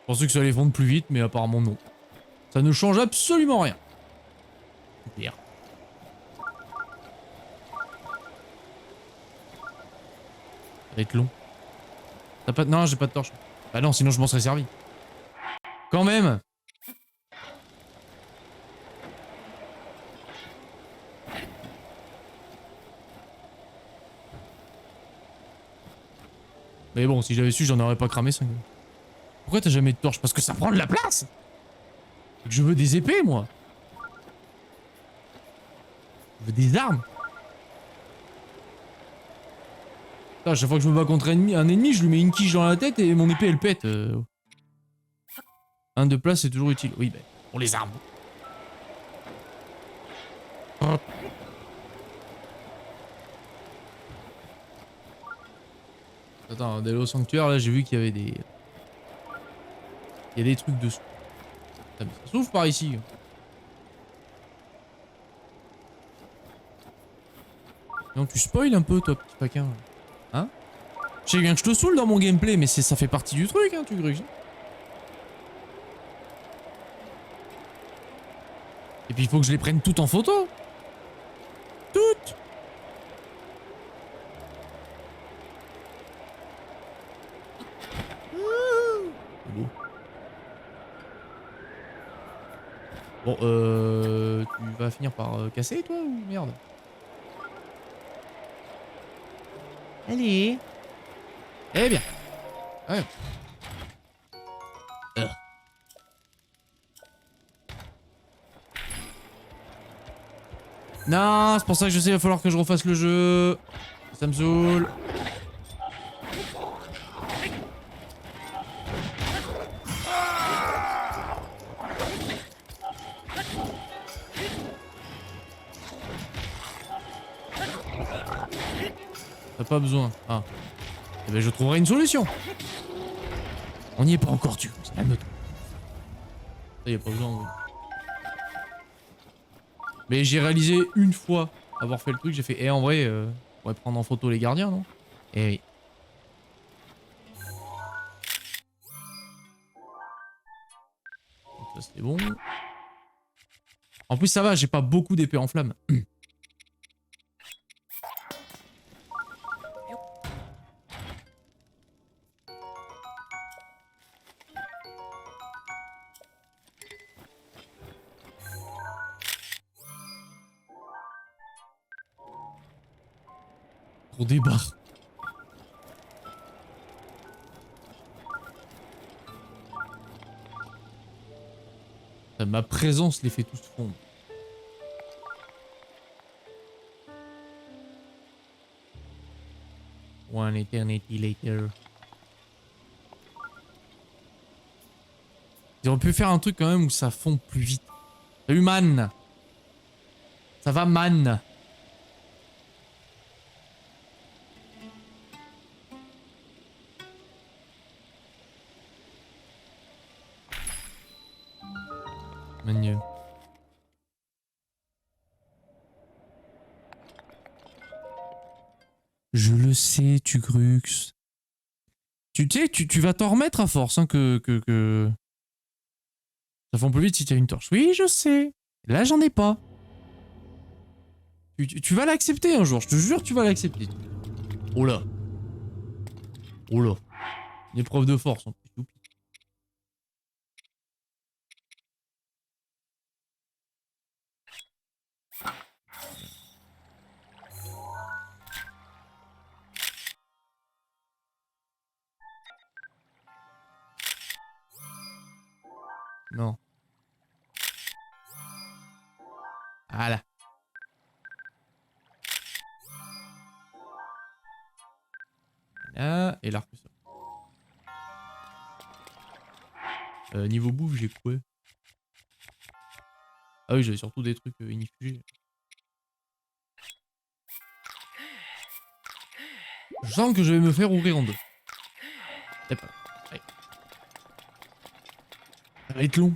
Je pensais que ça allait fondre plus vite, mais apparemment non. Ça ne change absolument rien. Super. Ça va être long. T'as pas... Non, j'ai pas de torche. Bah non, sinon je m'en serais servi. Quand même. Mais bon, si j'avais su, j'en aurais pas cramé 5. Pourquoi t'as jamais de torche? Parce que ça prend de la place. Et que je veux des épées, moi. Je veux des armes. Putain, à chaque fois que je me bats contre un ennemi, je lui mets une quiche dans la tête et mon épée, elle pète. Un de place, c'est toujours utile. Oui, ben, pour les armes. Attends, d'aller au sanctuaire, là, j'ai vu qu'il y avait des... Il y a des trucs dessous. Ça s'ouvre par ici. Non, tu spoil un peu, toi, petit paquin. Hein? Je sais bien que je te saoule dans mon gameplay, mais ça fait partie du truc, hein, tu gruges. Et puis il faut que je les prenne toutes en photo. Toutes. C'est beau. Bon, tu vas finir par casser, toi, ou merde? Allez. Eh bien. Ouais. Non, c'est pour ça que je sais, il va falloir que je refasse le jeu. Ça me saoule. T'as pas besoin. Ah. Eh ben je trouverai une solution. On n'y est pas encore, tu. Calme-toi. Ça y a pas besoin. Oui. Mais j'ai réalisé une fois avoir fait le truc, j'ai fait. Eh en vrai, on pourrait prendre en photo les gardiens, non? Eh oui. Donc ça c'est bon. En plus ça va, j'ai pas beaucoup d'épées en flammes. Trop des barres. Ma présence les fait tous fondre. One eternity later. Ils auraient pu faire un truc quand même où ça fond plus vite. Salut man. Ça va man. Manu. Je le sais, Tugrux. Tu sais, tu vas t'en remettre à force, hein, que... Ça fond plus vite si tu as une torche. Oui, je sais. Là, j'en ai pas. Tu vas l'accepter un jour, je te jure, tu vas l'accepter. Oh là. Oh là. Une épreuve de force, en plus. Non. Voilà. Là, et l'arc ça. Niveau bouffe, j'ai quoi? Ah oui, j'avais surtout des trucs inifugés. Je sens que je vais me faire ouvrir en deux. C'est pas. Allez. Ça va être long.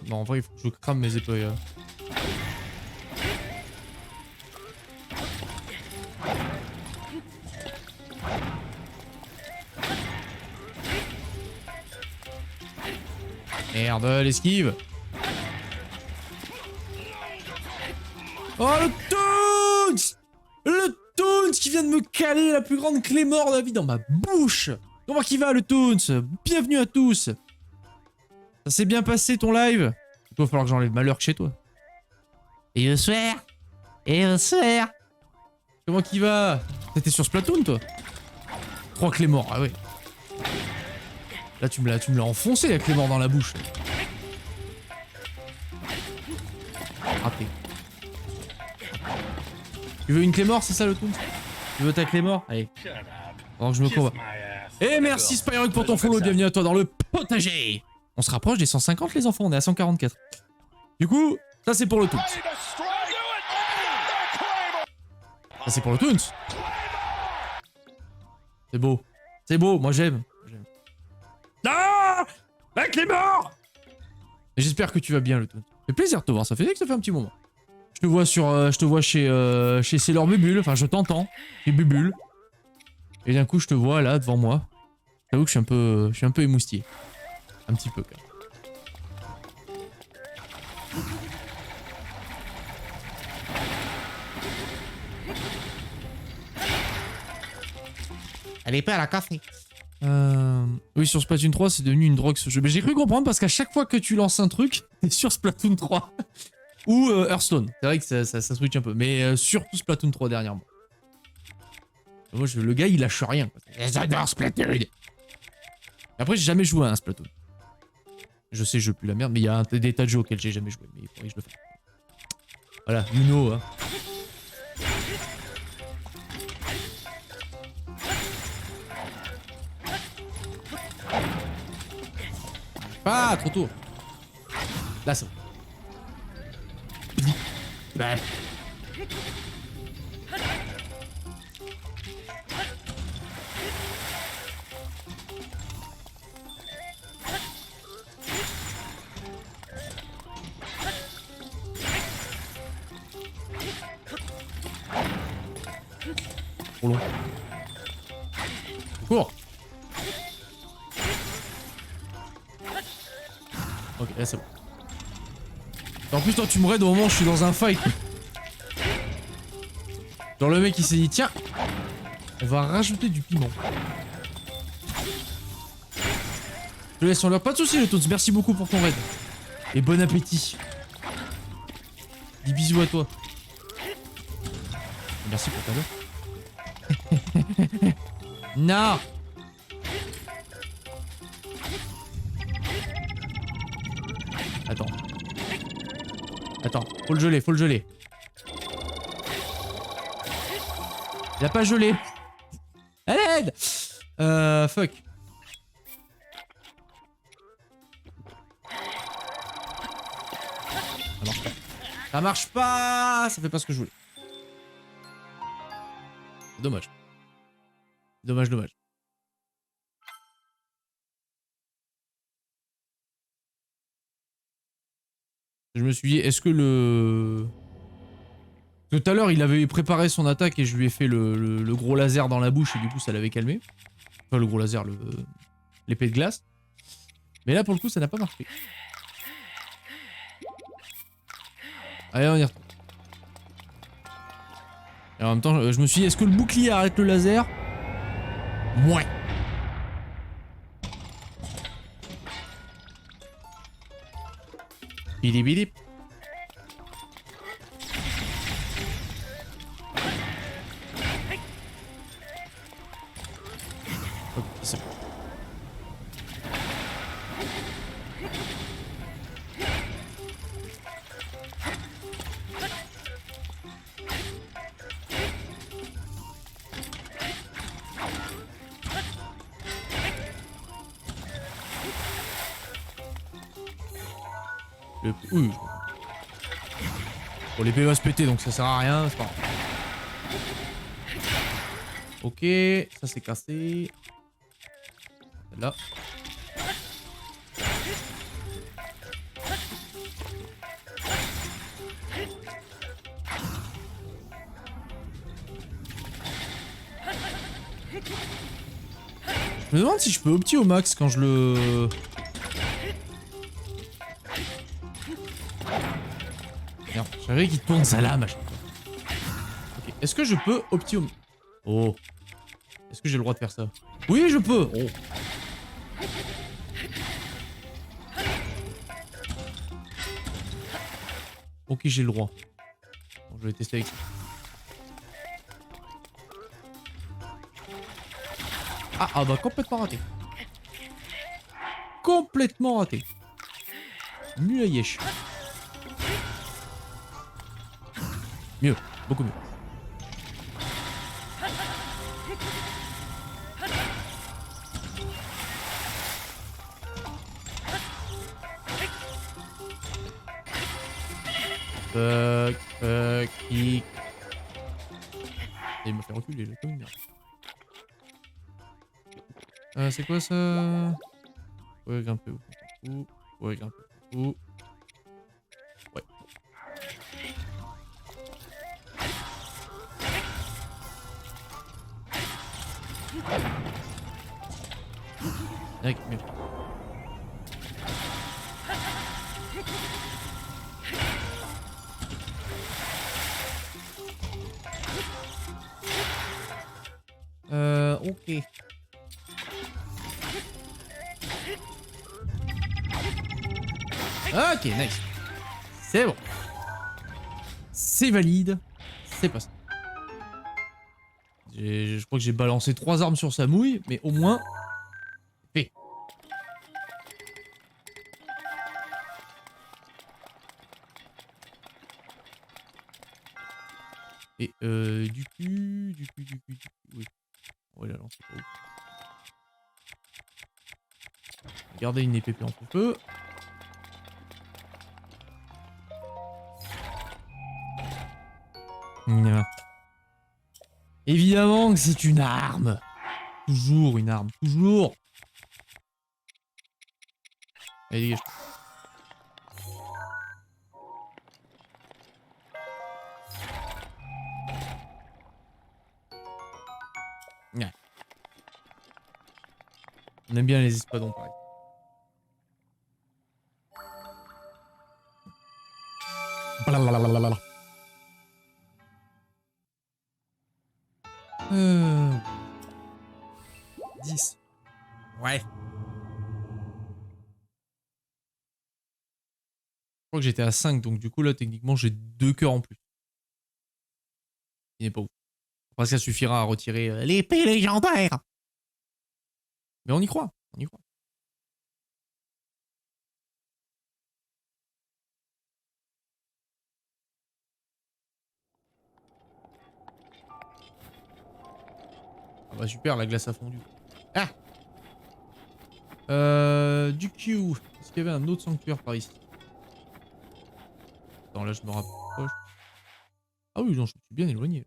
Non, en vrai, il faut que je crame mes épées. Merde, l'esquive. Oh, le Toons! Le Toons qui vient de me caler la plus grande clé mort de la vie dans ma bouche! Comment qu'il va, le Toons? Bienvenue à tous! Ça s'est bien passé ton live? Il va falloir que j'enlève ma lurk chez toi. Et bonsoir. Et bonsoir. Comment qu'il va? T'étais sur Splatoon, toi? 3 clés morts, ah ouais. Là, tu me l'as enfoncé, la clé mort dans la bouche. Raté. Tu veux une clé mort, c'est ça le Toons? Tu veux ta clé mort? Allez. Avant que je me combat. Et merci Spyrock pour ton follow, bienvenue à toi dans le potager. On se rapproche des 150 les enfants, on est à 144. Du coup, ça c'est pour le Toons. Ça c'est pour le Toons. C'est beau. C'est beau, moi j'aime. Ah, la clé mort. J'espère que tu vas bien, le Toons. Ça fait plaisir de te voir, ça fait un petit moment. Je te vois chez Sailor Bubule, enfin je t'entends, chez Bubule. Et d'un coup, je te vois là devant moi. J'avoue que je suis un peu émoustillé. Un petit peu, quand même. Elle est pas à la café. Oui, sur Splatoon 3, c'est devenu une drogue ce jeu. Mais j'ai cru comprendre parce qu'à chaque fois que tu lances un truc, t'es sur Splatoon 3. Ou Hearthstone. C'est vrai que ça switch un peu. Mais surtout Splatoon 3 dernièrement. Moi, le gars, il lâche rien. J'adore Splatoon. Après, j'ai jamais joué à un Splatoon. Je sais, je pue la merde, mais il y a des tas de jeux auxquels j'ai jamais joué. Mais il faudrait que je le fasse. Voilà, you know, hein. Ah, trop tôt. Là, c'est bon. Bah. Trop long. Cours. Ok, là c'est bon. En plus, toi, tu me raides au moment où je suis dans un fight. Genre, le mec il s'est dit, tiens, on va rajouter du piment. Je te laisse sur l'heure. Pas de soucis, le Toons. Merci beaucoup pour ton raid. Et bon appétit. Des bisous à toi. Merci pour ta l'heure. Non. Attends. Attends, faut le geler, faut le geler. Il a pas gelé. À l'aide. Fuck. Ça marche pas. Ça marche pas. Ça fait pas ce que je voulais. Dommage. Dommage, dommage. Je me suis dit, est-ce que le... Tout à l'heure, il avait préparé son attaque et je lui ai fait le gros laser dans la bouche et du coup, ça l'avait calmé. Enfin, le gros laser, l'épée de glace. Mais là, pour le coup, ça n'a pas marché. Allez, on y retourne. Et en même temps, je me suis dit, est-ce que le bouclier arrête le laser? Mouais. Bili bili. Ok, c'est bon. Oui. Bon, l'épée va se péter donc ça sert à rien, c'est pas grave. Ok, ça c'est cassé. Là. Je me demande si je peux opti au max quand je le... Merde, j'avais qu'il tourne sa lame à chaque fois. Ok, est-ce que je peux opti au... Oh. Est-ce que j'ai le droit de faire ça? Oui, je peux. Oh. Ok, j'ai le droit. Bon, je vais tester avec ça. Ah bah complètement raté. Complètement raté. Nul à yesh. Mieux, beaucoup mieux. Kick. Il m'a fait reculer là, comme une merde. C'est quoi ça? Ouais, grimper où? Ouais, grimper où? Ouais. Avec, mieux. Ok. Ok, nice. C'est bon. C'est valide. C'est pas ça. Je crois que j'ai balancé 3 armes sur sa mouille, mais au moins... Fait. Et du coup... Oui. Ouais, là, non, c'est pas ouf. Garder une épée en feu. Évidemment que c'est une arme. Toujours une arme, toujours. Allez, dégage. Ouais. On aime bien les espadons, pareil. Blablabla. 10. Ouais. Je crois que j'étais à 5, donc du coup là techniquement j'ai 2 cœurs en plus. Il n'est pas ouf. Après ça suffira à retirer l'épée légendaire. Mais on y croit, on y croit. Ah bah super, la glace a fondu. Ah. Du coup, est-ce qu'il y avait un autre sanctuaire par ici? Attends, là je me rapproche. Ah oui, non, je suis bien éloigné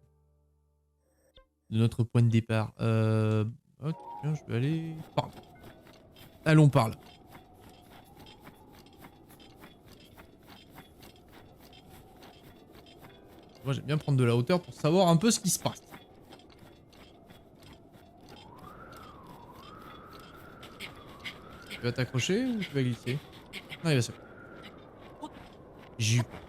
de notre point de départ. Oh, tiens, je vais aller par là. Allons par là. Moi j'aime bien prendre de la hauteur pour savoir un peu ce qui se passe. Tu vas t'accrocher ou tu vas glisser? Non, il va se... J'ai eu peur.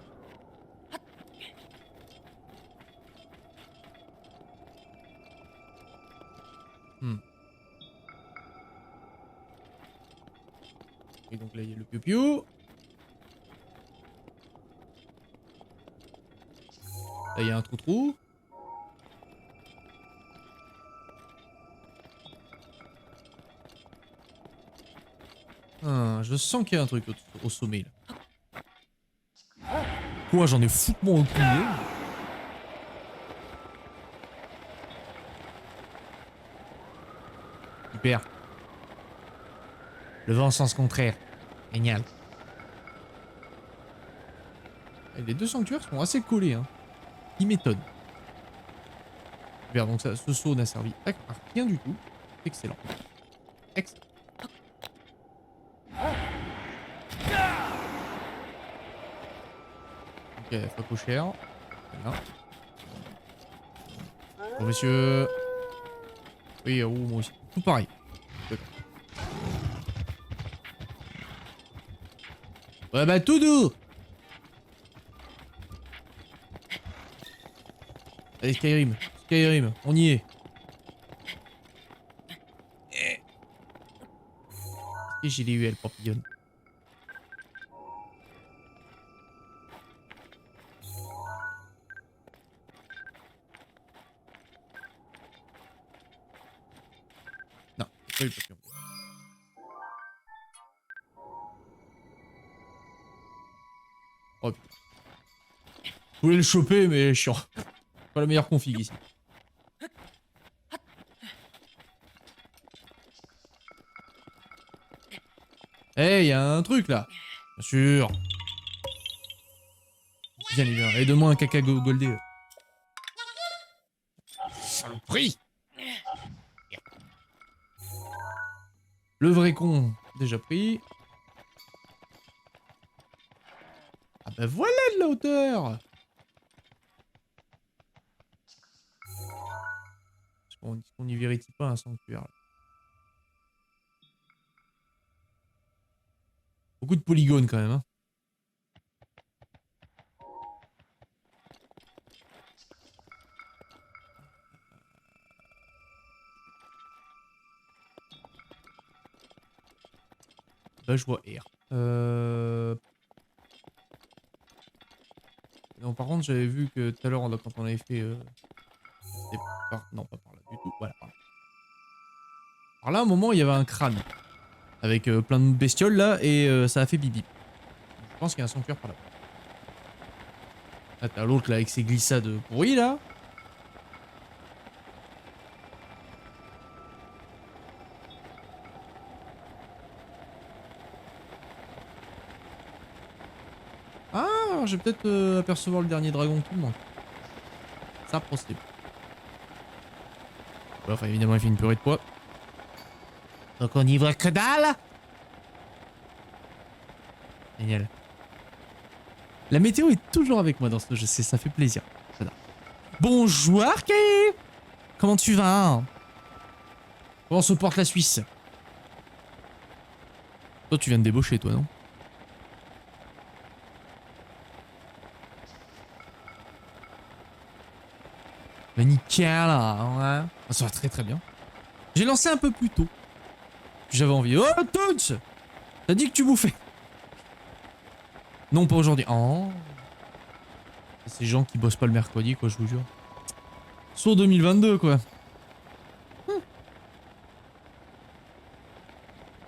Et donc là il y a le piou-piou. Là il y a un trou-trou. Ah, je sens qu'il y a un truc au sommet là. Quoi, j'en ai foutement aucune idée. Super. Le vent en sens contraire. Génial. Et les deux sanctuaires sont assez collés, hein. Ils m'étonnent. Super, donc ça, ce saut n'a servi à rien du tout. Excellent. Excellent. Ok, frappe au cher. Voilà. Bon, monsieur. Oui, oh, moi aussi. Tout pareil. D'accord. Ouais, bah, tout doux. Allez, Skyrim. Skyrim, on y est. Et j'ai les UL papillonne. Non, c'est pas le papillon. Oh putain. Je voulais le choper, mais chiant. Pas la meilleure config ici. Eh, hey, y a un truc là. Bien sûr. Bien évidemment. Et donne-moi un caca goldé. Saloperie. Le vrai con, déjà pris. Ah bah voilà de la hauteur. On n'y vérifie pas un sanctuaire. Là. Beaucoup de polygones quand même. Hein. Là je vois R. Non, par contre j'avais vu que tout à l'heure quand on avait fait... Non pas par là du tout. Voilà par là. Alors là à un moment il y avait un crâne. Avec plein de bestioles là et ça a fait bibi. Je pense qu'il y a un sanctuaire par là. Là t'as l'autre là avec ses glissades pourries là. Ah, je vais peut-être apercevoir le dernier dragon qui me manque. Ça, possible. Voilà, enfin, évidemment, il fait une purée de poids. Donc on y voit que dalle. Génial. La météo est toujours avec moi dans ce jeu, ça fait plaisir. J'adore. Bonjour, Kay. Comment tu vas? Comment se porte la Suisse? Toi, tu viens de débaucher, toi, non? Mais nickel, ouais. Ça va très très bien. J'ai lancé un peu plus tôt. J'avais envie. Oh, Toons! T'as dit que tu bouffais. Non, pas aujourd'hui. Oh. Ces gens qui bossent pas le mercredi, quoi, je vous jure. Sur 2022, quoi.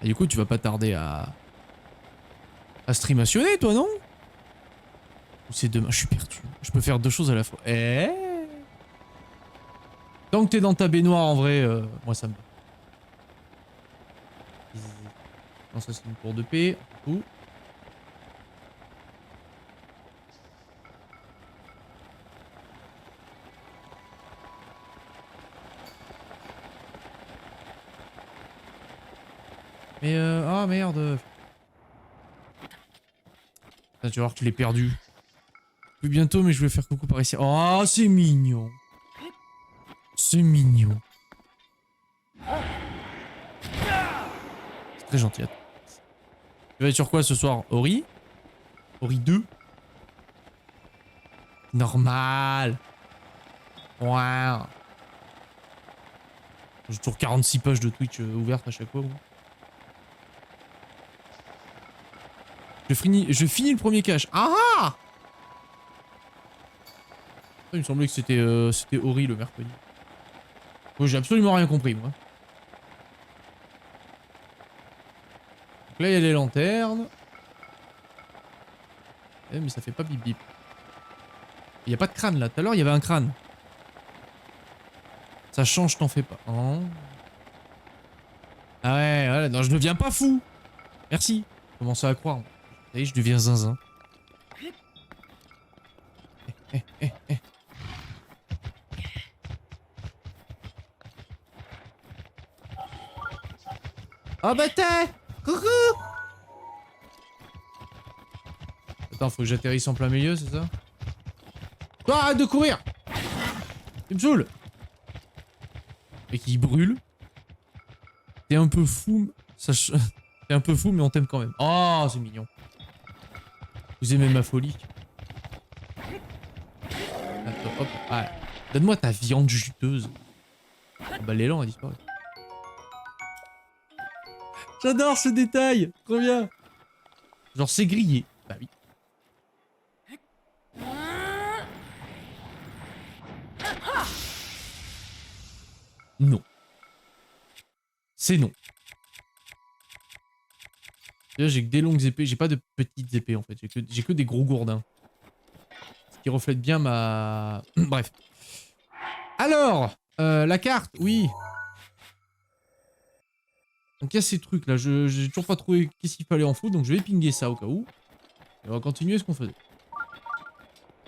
Et du coup, tu vas pas tarder à streamationner, toi, non? Ou c'est demain? Je suis perdu. Je peux faire deux choses à la fois. Eh. Tant que t'es dans ta baignoire, en vrai, moi, ça me va. Non, ça, c'est une tour de paix. Tout. Mais ah merde. Ah, tu vas voir que je l'ai perdu. Plus bientôt, mais je vais faire coucou par ici. Oh, c'est mignon. C'est mignon. C'est très gentil. Tu vas être sur quoi ce soir? Ori? Ori 2? Normal. Wow. J'ai toujours 46 pages de Twitch ouvertes à chaque fois. Moi. Je finis le premier cache. Ah ah! Il me semblait que c'était Ori le mercredi. Moi j'ai absolument rien compris moi. Donc là il y a les lanternes. Eh, mais ça fait pas bip bip. Il y a pas de crâne là. Tout à l'heure il y avait un crâne. Ça change, t'en fais pas. Oh. Ah ouais, ouais, non je deviens pas fou. Merci. Commencez à croire. Vous voyez, je deviens zinzin. Eh. Oh bah t'es. Coucou. Attends, faut que j'atterrisse en plein milieu, c'est ça? Toi, arrête de courir! Tu me saoules! Et qui brûle. T'es un peu fou. T'es un peu fou, mais on t'aime quand même. Oh, c'est mignon. Vous aimez ma folie. Attends, hop. Ah, donne-moi ta viande juteuse. Ah bah l'élan a disparu. J'adore ce détail. Trop bien. Genre c'est grillé. Bah oui. Non. C'est non. Là j'ai que des longues épées, j'ai pas de petites épées en fait, j'ai que des gros gourdins. Ce qui reflète bien ma... Bref. Alors, la carte, oui. Donc il y a ces trucs là, j'ai toujours pas trouvé qu'est-ce qu'il fallait en foutre, donc je vais pinguer ça au cas où. Et on va continuer ce qu'on faisait.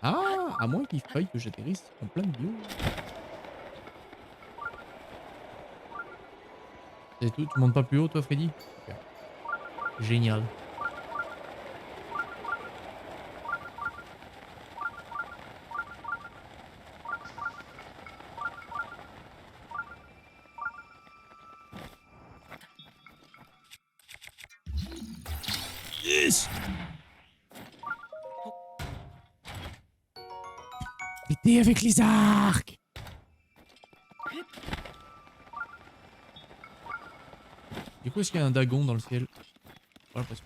Ah, à moins qu'il faille que j'atterrisse en plein milieu. C'est tout, tu montes pas plus haut toi Freddy? Super. Génial. Yes. Pétez avec les arcs. Du coup, est-ce qu'il y a un dragon dans le ciel? Pas l'impression.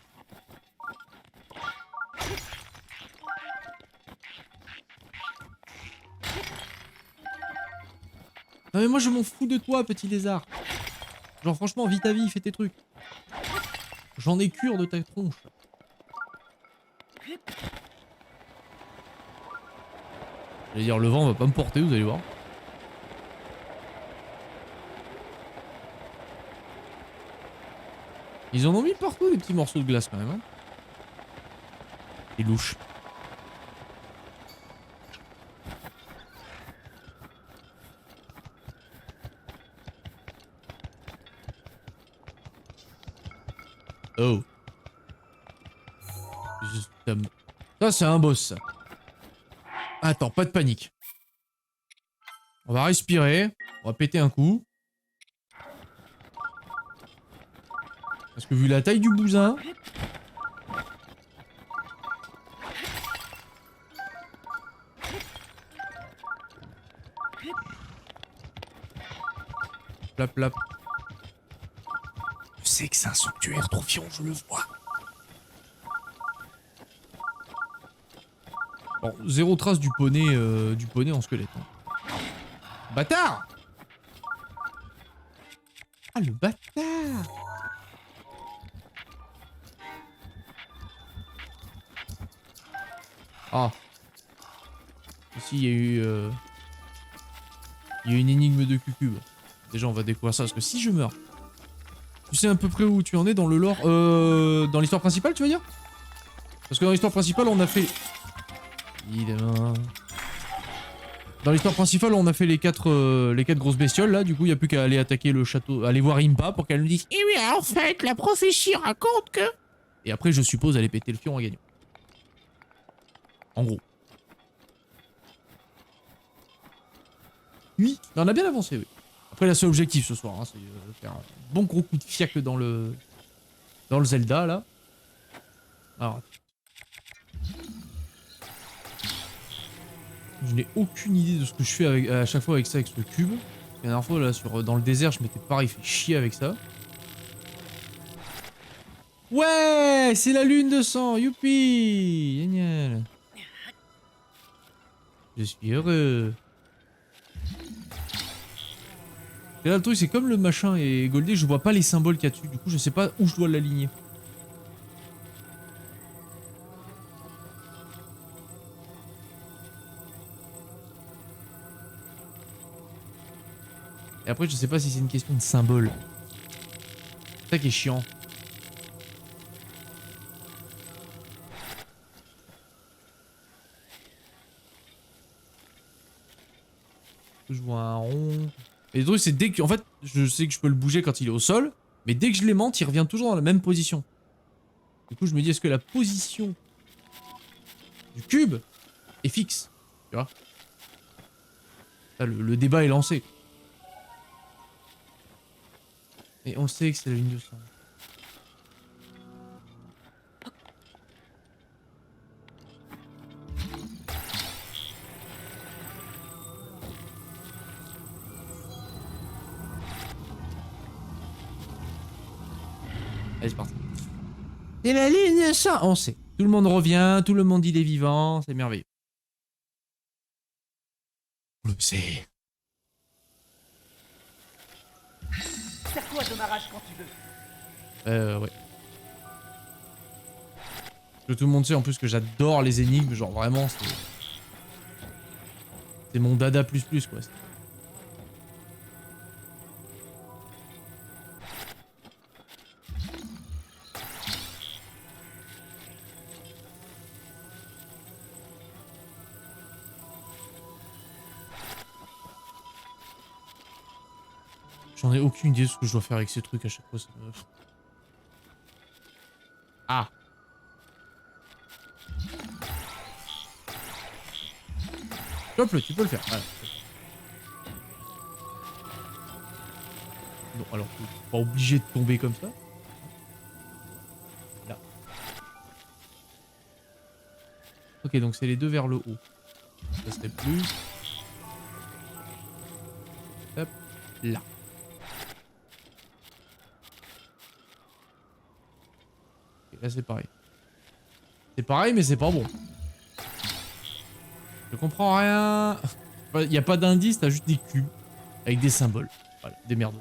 Non mais moi je m'en fous de toi, petit lézard. Genre franchement, vis ta vie, fais tes trucs. J'en ai cure de ta tronche. J'allais dire, le vent va pas me porter, vous allez voir. Ils en ont mis partout des petits morceaux de glace quand même. Hein. C'est louche. Oh. Ça c'est un boss ça. Attends, pas de panique. On va respirer. On va péter un coup. Parce que vu la taille du bousin... Plap plap. Je sais que c'est un sanctuaire trophion, je le vois. Bon, zéro trace du poney en squelette. Hein. Bâtard! Ah, le bâtard! Ah. Ici, il y a eu... Il y a une énigme de cucube. Déjà, on va découvrir ça, parce que si je meurs... Tu sais à peu près où tu en es dans le lore... dans l'histoire principale, tu veux dire? Parce que dans l'histoire principale, on a fait... Évidemment... Dans l'histoire principale, on a fait les quatre grosses bestioles, là. Du coup, il n'y a plus qu'à aller attaquer le château... Aller voir Impa pour qu'elle nous dise... Eh oui, en fait, la prophétie raconte que... Et après, je suppose, aller péter le fion en gagnant. En gros. Oui, mais on a bien avancé, oui. Après, là, c'est l'objectif ce soir, hein, c'est faire un bon gros coup de fiacle dans le Zelda, là. Alors... Je n'ai aucune idée de ce que je fais avec, à chaque fois avec ça, avec ce cube. La dernière fois, là, dans le désert, je m'étais pareil fait chier avec ça. Ouais, c'est la lune de sang, youpi, génial. Je suis heureux. Et là, le truc, c'est comme le machin est goldé, je vois pas les symboles qu'il y a dessus. Du coup, je sais pas où je dois l'aligner. Et après, je sais pas si c'est une question de symbole. C'est ça qui est chiant. Je vois un rond. Et le truc, c'est dès que... En fait, je sais que je peux le bouger quand il est au sol. Mais dès que je l'aimante, il revient toujours dans la même position. Du coup, je me dis, est-ce que la position du cube est fixe? Tu vois? Là, le débat est lancé. Et on sait que c'est la ligne de sang. Allez, c'est parti. C'est la ligne de sang. On sait. Tout le monde revient, tout le monde il est vivant, c'est merveilleux. On le sait. Serre-toi, je m'arrache quand tu veux. Ouais. Que tout le monde sait en plus que j'adore les énigmes, genre vraiment, c'est mon dada plus quoi. J'en ai aucune idée de ce que je dois faire avec ces trucs à chaque fois. Ça me... Ah. Hop, tu peux le faire. Voilà. Non, alors, t'es pas obligé de tomber comme ça. Là. Ok, donc c'est les deux vers le haut. Ça serait plus... Hop, là. Ok, là c'est pareil. C'est pareil, mais c'est pas bon. Je comprends rien. Il n'y a pas d'indice, t'as juste des cubes. Avec des symboles. Voilà, des merdes.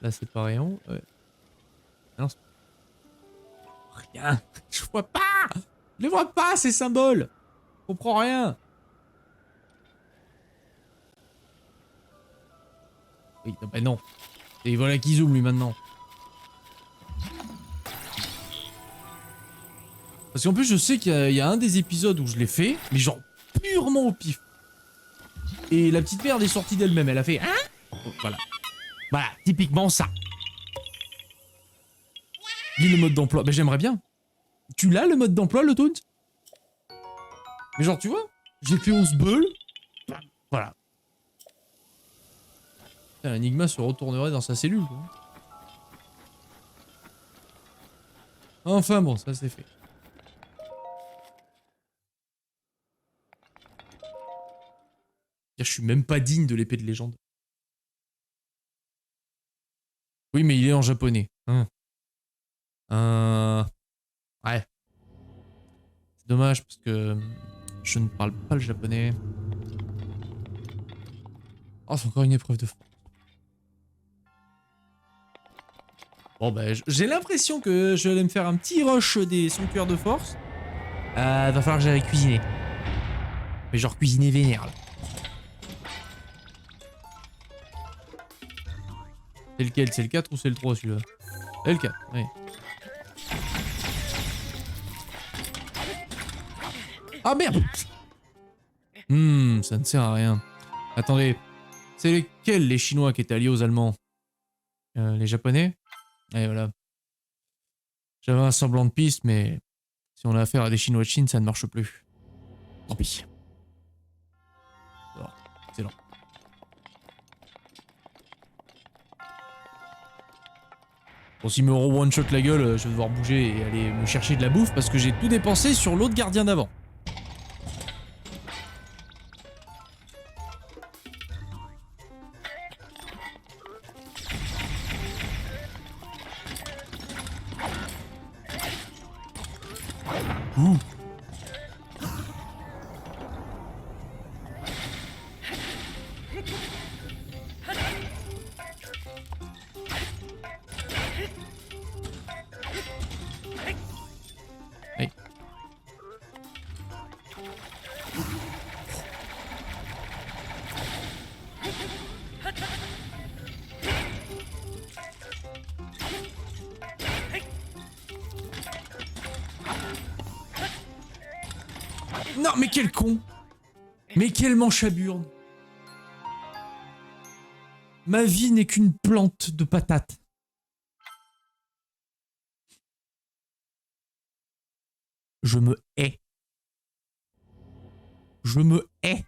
Là c'est pareil, ouais. Ah non, rien. Je vois pas. Je les vois pas, ces symboles. Je comprends rien. Oui, bah non. Et voilà qui zoome lui maintenant. Parce qu'en plus je sais qu'il y a un des épisodes où je l'ai fait, mais genre purement au pif. Et la petite merde est sortie d'elle-même, elle a fait hein. Voilà. Voilà, typiquement ça. Lis le mode d'emploi. Ben j'aimerais bien. Tu l'as le mode d'emploi, le taunt? Mais genre tu vois, j'ai fait 11 bulles. Voilà. L'Enigma se retournerait dans sa cellule. Quoi. Enfin bon, ça c'est fait. Je suis même pas digne de l'épée de légende. Oui, mais il est en japonais. Ouais. C'est dommage parce que je ne parle pas le japonais. Oh, c'est encore une épreuve de force. Bon, bah, j'ai l'impression que je vais me faire un petit rush des sanctuaires de force. Va falloir que j'aille cuisiner. Mais genre cuisiner vénère, là. C'est lequel? C'est le 4 ou c'est le 3 celui-là? C'est le 4, oui. Ah merde! Ça ne sert à rien. Attendez, c'est lesquels les Chinois qui étaient alliés aux Allemands? Les Japonais? Et voilà. J'avais un semblant de piste, mais si on a affaire à des Chinois de Chine, ça ne marche plus. Tant pis. Alors, excellent. Bon, s'il me one-shot la gueule, je vais devoir bouger et aller me chercher de la bouffe parce que j'ai tout dépensé sur l'autre gardien d'avant. Ouh. Hey. Non, mais quel con! Mais quel manche à burne! Ma vie n'est qu'une plante de patates. Je me hais. Je me hais.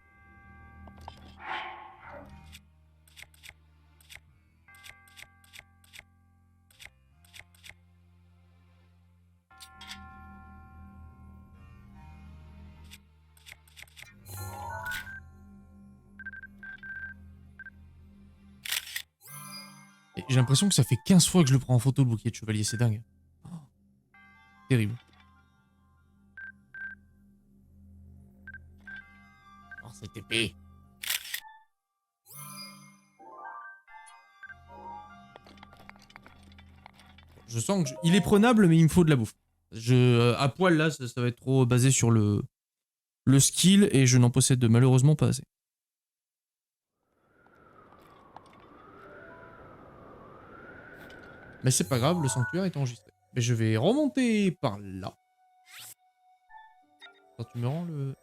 J'ai l'impression que ça fait 15 fois que je le prends en photo, le bouclier de chevalier, c'est dingue. Oh, terrible. Oh, cette épée. Je sens que il est prenable, mais il me faut de la bouffe. À poil, là, ça va être trop basé sur le skill, et je n'en possède malheureusement pas assez. Mais c'est pas grave, le sanctuaire est enregistré. Mais je vais remonter par là. Attends, tu me rends le...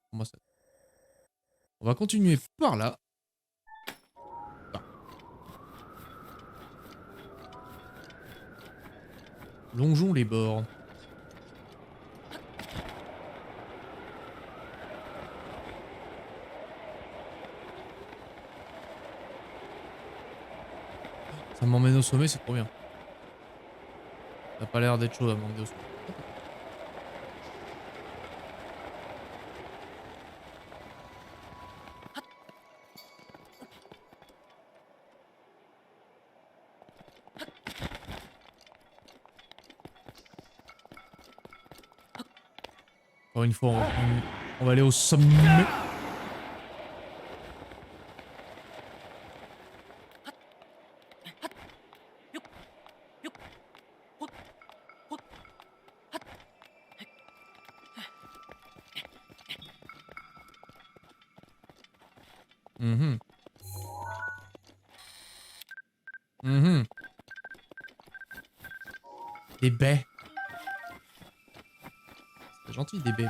Comment ça? On va continuer par là. Ah. Longeons les bords. Ça m'emmène au sommet, c'est trop bien. T'as pas l'air d'être chaud à m'emmener au sommet. Encore une fois, on va aller au sommet. Mhm. Mhm. Des baies. C'est gentil, des baies.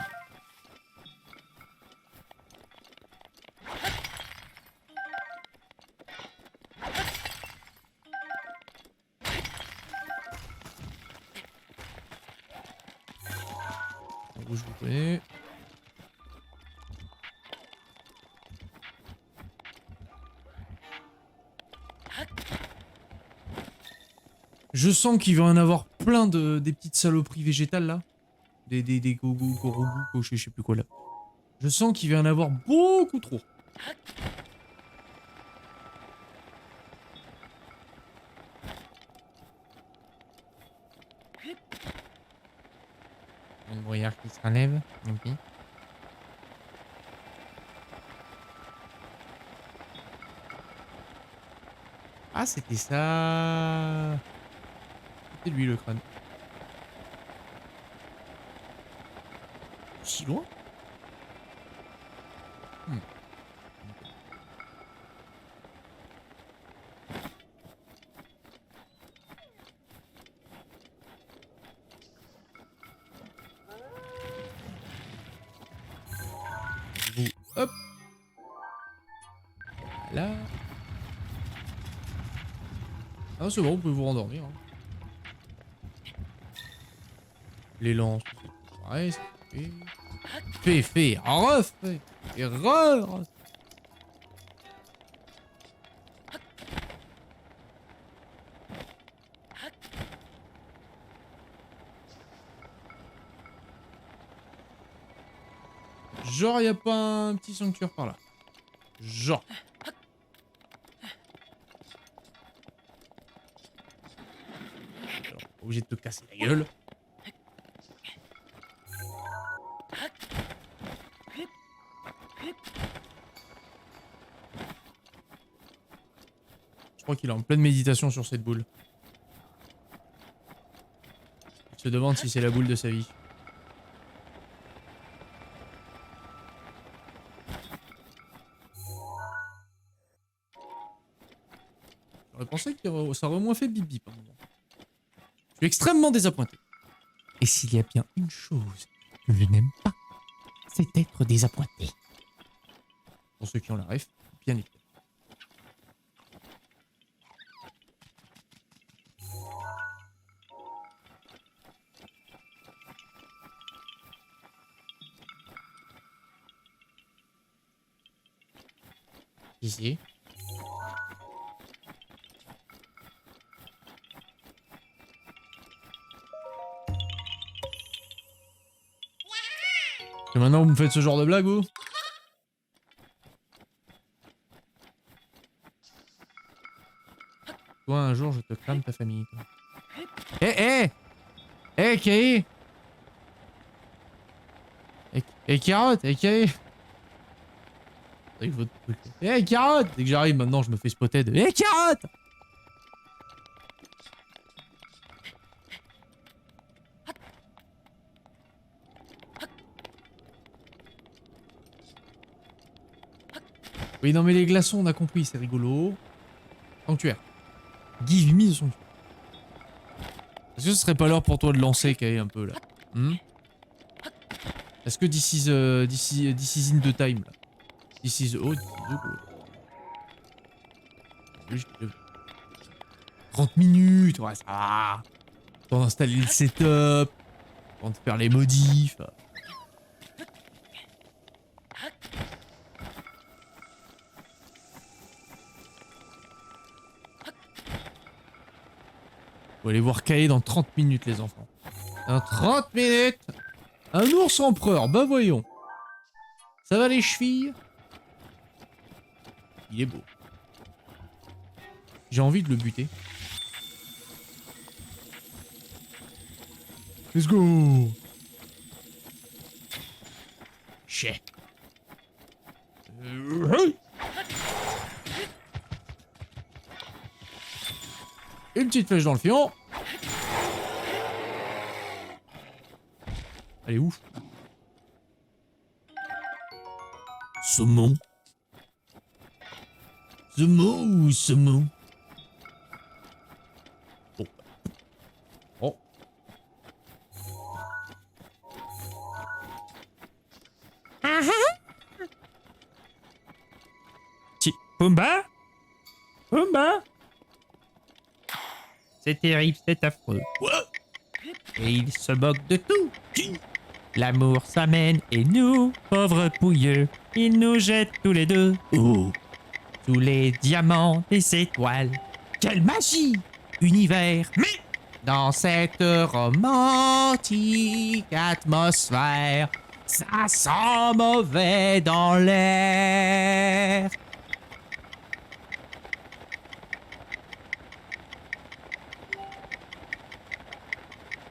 Où je vous connais. Je sens qu'il va y en avoir plein des petites saloperies végétales là. Des gougou, gorougou, je sais plus quoi là. Je sens qu'il va y en avoir beaucoup trop. Un brouillard qui se relève. Ok. Ah, c'était ça. C'était lui le crâne. Si loin? Vous, hop. Là. Ah, c'est bon, vous pouvez vous rendormir. Hein. Les lances, c'est pareil, c'est fait, refait, et refait. Genre, y a pas un petit sanctuaire par là. Genre. Alors, obligé de te casser la gueule. Je crois qu'il est en pleine méditation sur cette boule. Il se demande si c'est la boule de sa vie. J'aurais pensé que ça aurait moins fait bip bip. Je suis extrêmement désappointé. Et s'il y a bien une chose que je n'aime pas, c'est être désappointé. Pour ceux qui ont la ref, bien évidemment. Ici. Et maintenant vous me faites ce genre de blague, vous? Toi, un jour, je te crame ta famille. Eh, Kay! Eh, Carotte! Eh, Kay! Avec votre truc. Eh, Carotte! Dès que j'arrive, maintenant, je me fais spotter de... Eh, Carotte! Oui, non, mais les glaçons, on a compris, c'est rigolo. Sanctuaire. Give me the sanctuaire. Est-ce que ce serait pas l'heure pour toi de lancer, Kay, un peu, là? Est-ce que this is in the time, là? This is... Oh, this is the... 30 minutes, ouais, ça va. Temps d'installer le setup. Temps de faire les modifs. Faut aller voir Kae dans 30 minutes, les enfants. Dans 30 minutes, un ours empereur, bah voyons. Ça va les chevilles? Il est beau. J'ai envie de le buter. Let's go! Chais. Une petite flèche dans le fion. Elle est ouf. Saumon. Saumon ou saumon? Oh. Oh. Pumba? Pumba? C'est terrible, c'est affreux. Et il se moque de tout. L'amour s'amène et nous, pauvres pouilleux, il nous jette tous les deux. Sous les diamants des étoiles. Quelle magie! Univers. Mais dans cette romantique atmosphère, ça sent mauvais dans l'air.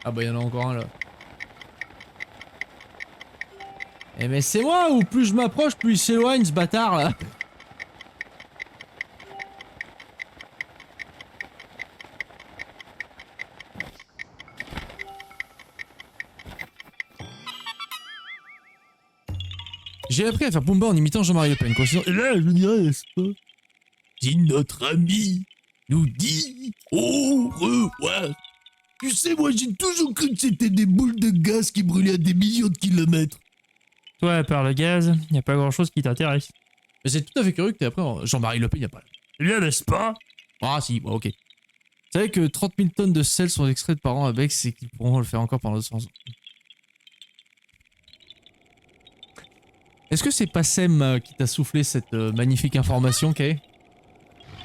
Ah bah y'en a encore un là. Eh mais c'est moi ou plus je m'approche, plus il s'éloigne ce bâtard là. J'ai appris à faire Pumba en imitant Jean-Marie Le Pen quoi. Sinon, là je dirais, n'est-ce pas? Si notre ami nous dit au revoir. Tu sais, moi j'ai toujours cru que c'était des boules de gaz qui brûlaient à des millions de kilomètres. Toi, à part le gaz, y a pas grand-chose qui t'intéresse. Mais c'est tout à fait curieux que t'es après Jean-Marie Le Pen, y a pas. Bien, n'est-ce pas? Ah si, bon, ok. Vous savez que 30 000 tonnes de sel sont extraites par an à Bex et qu'ils pourront le faire encore pendant 200 ans. Est-ce que c'est pas Sem qui t'a soufflé cette magnifique information, Kay?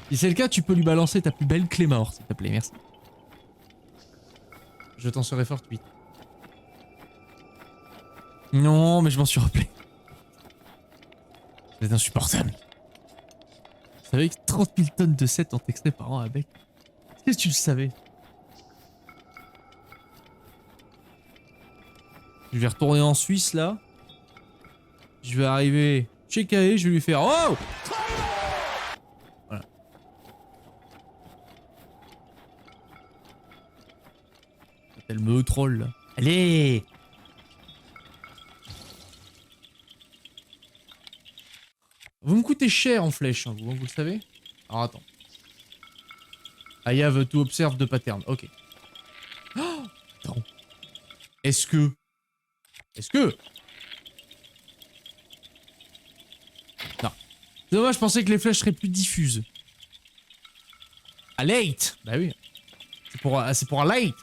Si c'est le cas, tu peux lui balancer ta plus belle clé mort, s'il te plaît, merci. Je t'en serai fort vite. Non, mais je m'en suis rappelé. C'est insupportable. Vous savez que 30 000 tonnes de sel sont extraits par an à Bec. Est-ce que tu le savais? Je vais retourner en Suisse là. Je vais arriver chez Kae, je vais lui faire oh! Voilà. Elle me troll là. Allez! Vous me coûtez cher en flèche, hein, vous le savez? Alors attends. I have to observe the pattern. Ok. Oh, attends. Est-ce que... Non. C'est dommage, je pensais que les flèches seraient plus diffuses. À late. Bah oui. C'est pour un late.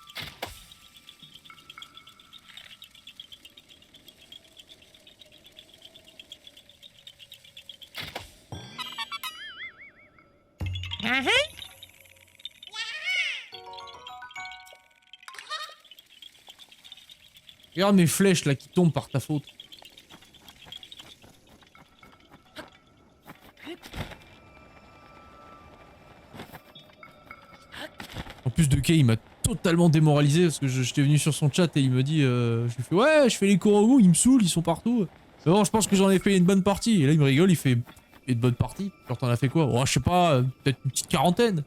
Regarde mes flèches là qui tombent par ta faute. En plus de Kay, il m'a totalement démoralisé parce que j'étais venu sur son chat et il me dit je lui fais ouais, je fais les Korogu, ils me saoulent, ils sont partout. Mais bon, je pense que j'en ai fait une bonne partie. Et là, il me rigole, il fait une bonne partie. Genre, t'en as fait quoi? Oh, je sais pas, peut-être une petite quarantaine.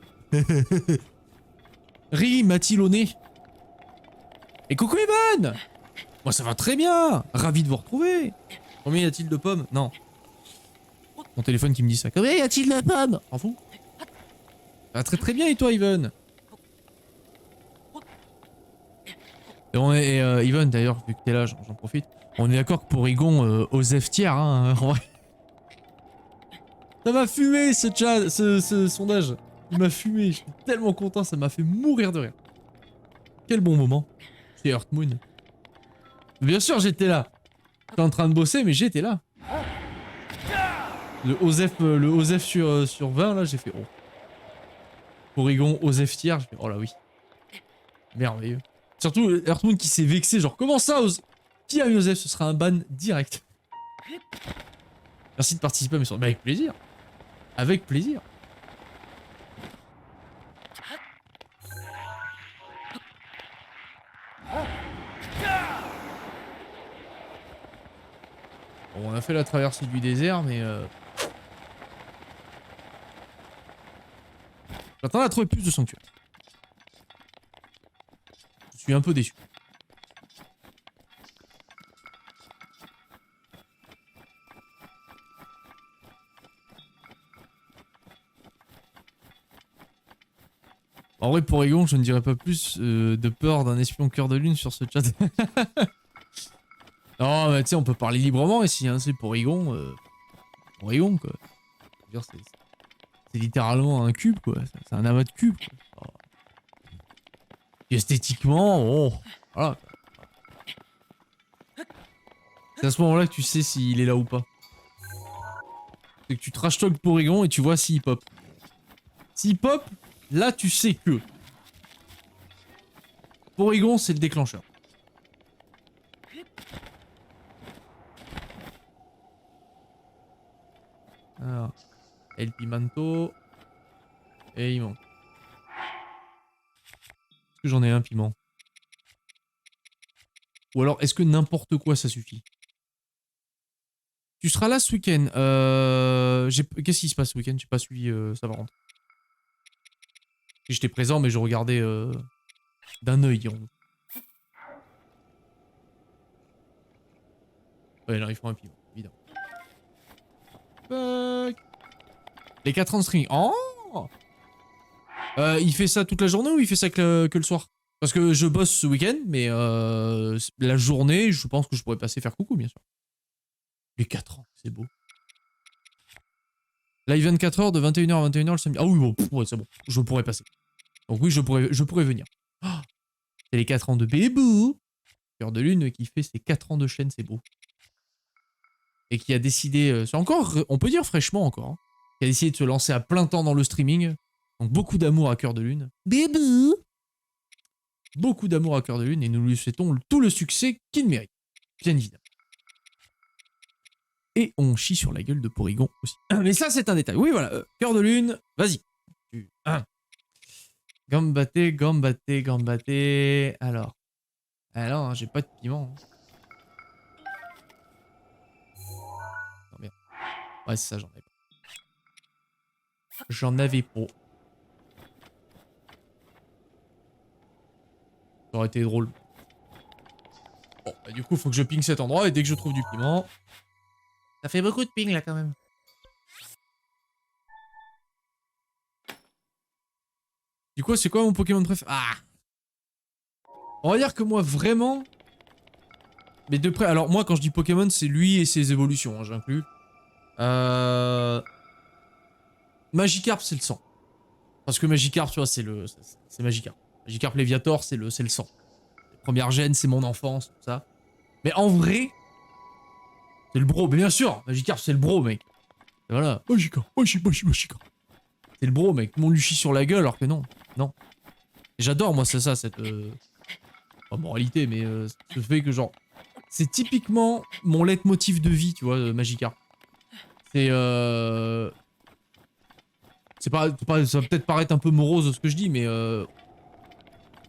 Ri, m'a-t-il au nez? Et coucou Evan! Moi ça va très bien! Ravi de vous retrouver! Combien y a-t-il de pommes? Non. Mon téléphone qui me dit ça. Combien y a-t-il de pommes? T'en fous? Ça va très très bien et toi Evan? Et Evan d'ailleurs, vu que t'es là, j'en profite. On est d'accord que pour Egon, Osef tiers, hein, en vrai. Ça m'a fumé ce sondage. Il m'a fumé, je suis tellement content, ça m'a fait mourir de rire. Quel bon moment. C'est Earth Moon. Bien sûr j'étais là. J'étais en train de bosser mais j'étais là. Le Osef sur 20 là j'ai fait oh. Pour Egon Osef tiers, j'ai fait oh là oui. Merveilleux. Surtout Earthmoon qui s'est vexé, genre comment ça Qui a Joseph? Ce sera un ban direct. Merci de participer à mes soirées. Bah, avec plaisir. Avec plaisir. Bon, on a fait la traversée du désert, mais j'attendais à trouver plus de sanctuaires. Je suis un peu déçu. En vrai, Porygon, je ne dirais pas plus de peur d'un espion cœur de lune sur ce chat. Non, mais tu sais, on peut parler librement ici, hein, c'est Porygon. Porygon, quoi. Je veux dire, c'est littéralement un cube, quoi. C'est un amas de cubes, quoi. Oh. Et esthétiquement, oh, voilà. C'est à ce moment-là que tu sais s'il est là ou pas. C'est que tu trash talk Porygon et tu vois s'il pop. S'il pop, là tu sais que Porygon c'est le déclencheur. Alors, El Pimanto. Et il manque. Est-ce que j'en ai un piment? Ou alors est-ce que n'importe quoi ça suffit? Tu seras là ce week-end. Qu'est-ce qui se passe ce week-end? J'ai pas suivi ça va rentrer. J'étais présent mais je regardais d'un œil. Ouais, non, il faut un piment, évidemment. Fuck. Les 4 ans de streaming. Oh, il fait ça toute la journée ou il fait ça que le soir? Parce que je bosse ce week-end, mais la journée, je pense que je pourrais passer faire coucou, bien sûr. Les 4 ans, c'est beau. Live 24h de 21h à 21h le samedi. Ah oui, bon, ouais, c'est bon, je pourrais passer. Donc oui, je pourrais venir. Oh, c'est les 4 ans de Bébou. Cœur de lune qui fait ses 4 ans de chaîne, c'est beau. Et qui a décidé, c'est encore, on peut dire fraîchement encore, hein, qui a décidé de se lancer à plein temps dans le streaming. Donc beaucoup d'amour à Cœur de lune. Bébou. Beaucoup d'amour à Cœur de lune et nous lui souhaitons tout le succès qu'il mérite. Bien évidemment. Et on chie sur la gueule de Porygon aussi. Mais ça, c'est un détail. Oui, voilà. Cœur de lune, vas-y. Gambaté, gambaté, gambaté. Alors, hein, j'ai pas de piment. Non, merde. Ouais, c'est ça, j'en avais pas. J'en avais pas. Ça aurait été drôle. Bon, bah, du coup, faut que je ping cet endroit et dès que je trouve du piment... Ça fait beaucoup de ping là quand même. Du coup, c'est quoi mon Pokémon préféré? Ah! On va dire que moi, vraiment... Mais de près... Alors moi, quand je dis Pokémon, c'est lui et ses évolutions, hein, j'inclus. Magikarp, c'est le sang. Parce que Magikarp, tu vois, c'est Magikarp. Magikarp Léviator, c'est le sang. Première gène, c'est mon enfance, tout ça. Mais en vrai... C'est le bro, mais bien sûr, Magikarp c'est le bro, mec. Et voilà, Magikarp. C'est le bro, mec. Tout le monde lui chie sur la gueule alors que non. Non. J'adore, moi, c'est ça, cette... Pas moralité, mais ce fait que, genre... C'est typiquement mon leitmotiv de vie, tu vois, Magikarp. C'est... C'est pas... Ça va peut-être paraître un peu morose ce que je dis, mais...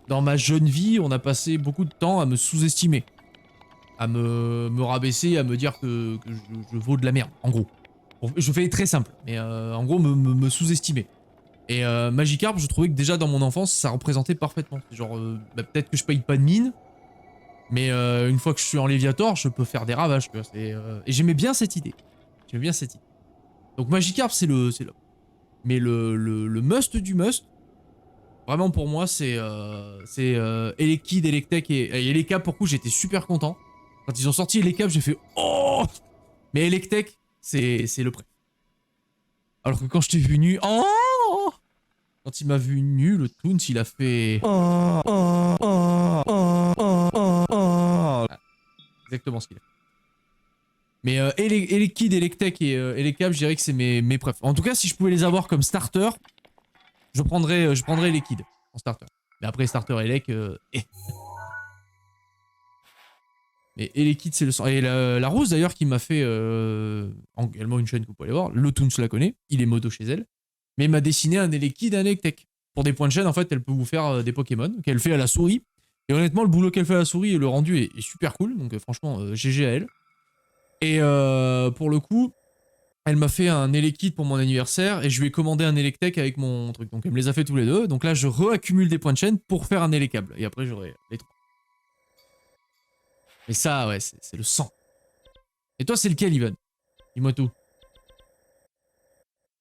Dans ma jeune vie, on a passé beaucoup de temps à me sous-estimer. À me rabaisser, à me dire que je vaux de la merde, en gros. Je fais très simple, mais en gros, me sous-estimer. Et Magikarp, je trouvais que déjà dans mon enfance, ça représentait parfaitement. Genre, bah, peut-être que je paye pas de mine, mais une fois que je suis en Léviator, je peux faire des ravages, tu vois. Et j'aimais bien cette idée. J'aimais bien cette idée. Donc Magikarp, c'est le... Mais le must du must, vraiment pour moi, c'est Elekid, Electek et Elekap, pour coup, j'étais super content. Quand ils ont sorti Elekap, j'ai fait oh! Mais Electek, c'est le prêt. Alors que quand je t'ai vu nu, oh! Quand il m'a vu nu, le Toons, il a fait voilà. Exactement ce qu'il a fait. Mais Elekid, Electek et Elekap, je dirais que c'est mes préf. En tout cas, si je pouvais les avoir comme starter, je prendrais Elekid en starter. Mais après, starter Elec... Mais Elekid, c'est le sang. Et la Rose, d'ailleurs, qui m'a fait également une chaîne que vous pouvez aller voir, Lotoons la connaît, il est modo chez elle, mais il m'a dessiné un Elekid et un Electek. Pour des points de chaîne, en fait, elle peut vous faire des Pokémon qu'elle fait à la souris. Et honnêtement, le boulot qu'elle fait à la souris et le rendu est super cool, donc franchement, GG à elle. Et pour le coup, elle m'a fait un Elekid pour mon anniversaire et je lui ai commandé un Electek avec mon truc. Donc elle me les a fait tous les deux. Donc là, je réaccumule des points de chaîne pour faire un Elecable. Et après, j'aurai les 3. Mais ça, ouais, c'est le sang. Et toi, c'est lequel, Ivan? Dis-moi tout.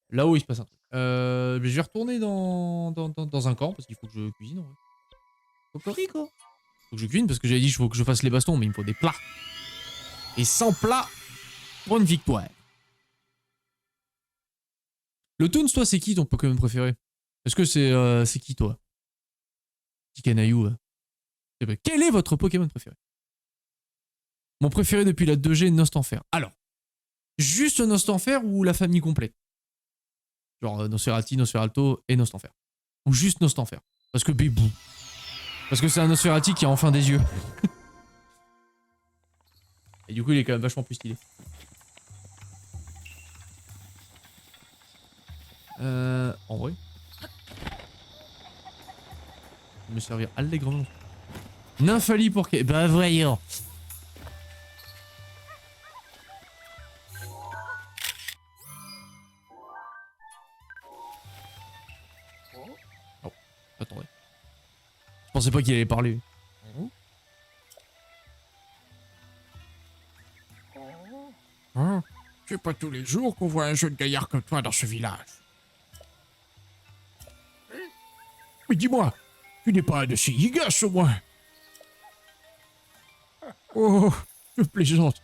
Là-haut, il se passe un truc. Je vais retourner dans un camp parce qu'il faut que je cuisine. Ouais. Cocorico. Faut que je cuisine parce que j'avais dit qu'il faut que je fasse les bastons, mais il me faut des plats. Et 100 plats pour une victoire. Le Toons, toi, c'est qui ton Pokémon préféré? Est-ce que c'est qui, toi? Petit canaillou. Quel est votre Pokémon préféré? Mon préféré depuis la 2G, Nostanfer. Alors, juste Nostanfer ou la famille complète? Genre Nosferati, Nosferalto et Nostanfer. Ou juste Nostanfer. Parce que bébou. Parce que c'est un Nosferati qui a enfin des yeux. Et du coup, il est quand même vachement plus stylé. En vrai. Je vais me servir allègrement. Nymphali pour que... Bah voyons. Oh, attendez. Je pensais pas qu'il allait parler. Hein? C'est pas tous les jours qu'on voit un jeune gaillard comme toi dans ce village. Mais dis-moi, tu n'es pas un de ces Yigas au moins? Oh, je plaisante.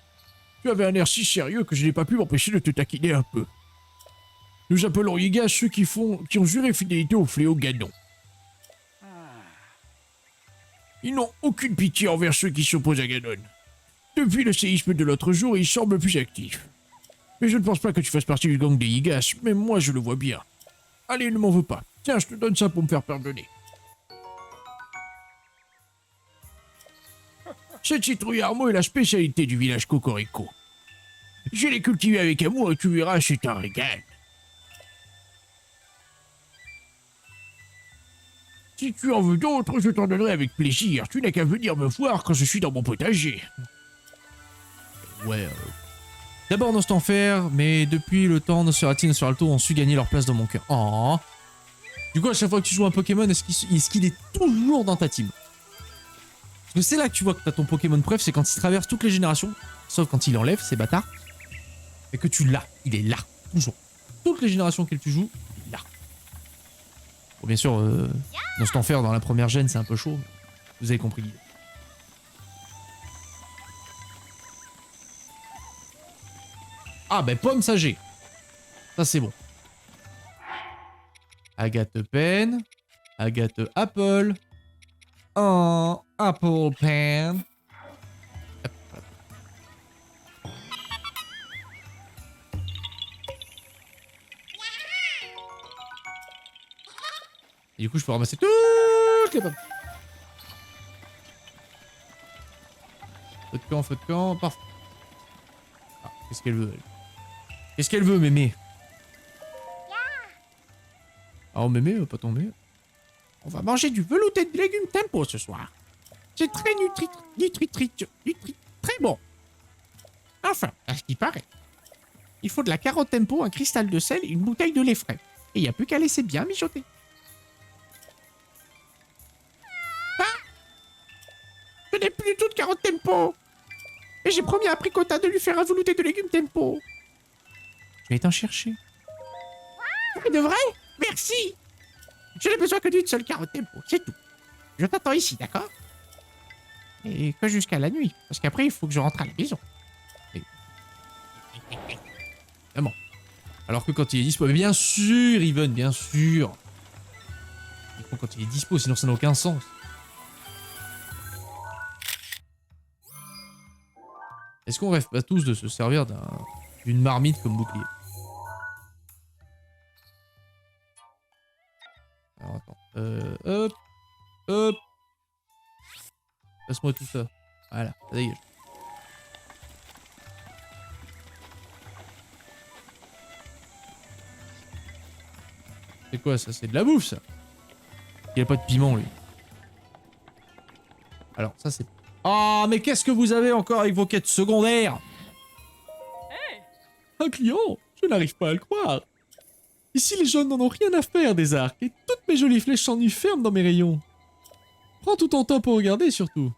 Tu avais un air si sérieux que je n'ai pas pu m'empêcher de te taquiner un peu. Nous appelons Yigas ceux qui ont juré fidélité au fléau Ganon. Ils n'ont aucune pitié envers ceux qui s'opposent à Ganon. Depuis le séisme de l'autre jour, ils semblent plus actifs. Mais je ne pense pas que tu fasses partie du gang des Yigas, mais moi je le vois bien. Allez, ne m'en veux pas. Tiens, je te donne ça pour me faire pardonner. Cette citrouille armeau est la spécialité du village Cocorico. Je l'ai cultivée avec amour et tu verras, c'est un régal. Si tu en veux d'autres, je t'en donnerai avec plaisir. Tu n'as qu'à venir me voir quand je suis dans mon potager. Ouais. D'abord Nostanfer, mais depuis le temps, Nosferati et Nosferalto ont su gagner leur place dans mon cœur. Oh. Du coup, à chaque fois que tu joues un Pokémon, est-ce qu'il est toujours dans ta team? Parce que c'est là que tu vois que t'as ton Pokémon préf, c'est quand il traverse toutes les générations, sauf quand il enlève, c'est bâtard, et que tu l'as. Il est là, toujours. Toutes les générations auxquelles tu joues, il est là. Bon, bien sûr, Nostanfer dans la première gène, c'est un peu chaud, mais vous avez compris l'idée. Ah, ben pomme ça j'ai. Ça c'est bon. Agathe Pen. Agathe Apple. Oh, Apple Pen. Et du coup je peux ramasser toutes les pommes. Feu de camp, parfait. Ah, qu'est-ce qu'elle veut elle? Qu'est-ce qu'elle veut, mémé? Oh, mémé, pas tomber. On va manger du velouté de légumes tempo ce soir. C'est très très bon. Enfin, à ce qui paraît. Il faut de la carotte tempo, un cristal de sel et une bouteille de lait frais. Et il n'y a plus qu'à laisser bien mijoter. Ah! Je n'ai plus du tout de carotte tempo. Et j'ai promis à Pricota de lui faire un velouté de légumes tempo. Je vais t'en chercher. Mais de vrai? Merci. Je n'ai besoin que d'une seule carotte tempo, c'est tout. Je t'attends ici, d'accord? Et que jusqu'à la nuit, parce qu'après il faut que je rentre à la maison. Vraiment. Alors que quand il est dispo, mais bien sûr, Even, bien sûr. Il faut quand il est dispo, sinon ça n'a aucun sens. Est-ce qu'on rêve pas tous de se servir d'une marmite comme bouclier? Alors attends. Passe-moi tout ça. Voilà, ça dégage. C'est quoi ça? C'est de la bouffe ça. Il a pas de piment lui. Alors ça c'est... Ah mais qu'est-ce que vous avez encore avec vos quêtes secondaires? Un client? Je n'arrive pas à le croire. Ici les jeunes n'en ont rien à faire des arcs et toutes mes jolies flèches s'ennuient fermes dans mes rayons. Prends tout ton temps pour regarder surtout.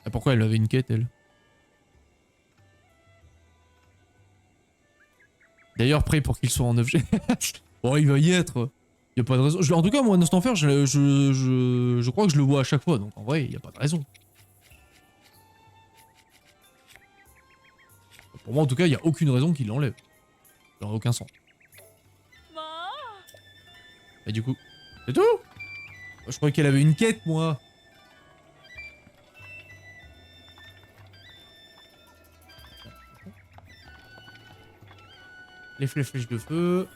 Ah, pourquoi elle avait une quête elle? D'ailleurs prêt pour qu'il soit en objet. Bon il va y être. Y a pas de raison. En tout cas moi Nostan Fer je crois que je le vois à chaque fois donc en vrai y a pas de raison. Pour moi en tout cas y a aucune raison qu'il l'enlève. Ça n'aurait aucun sens. Et du coup c'est tout? Je croyais qu'elle avait une quête moi. Les flèches de feu.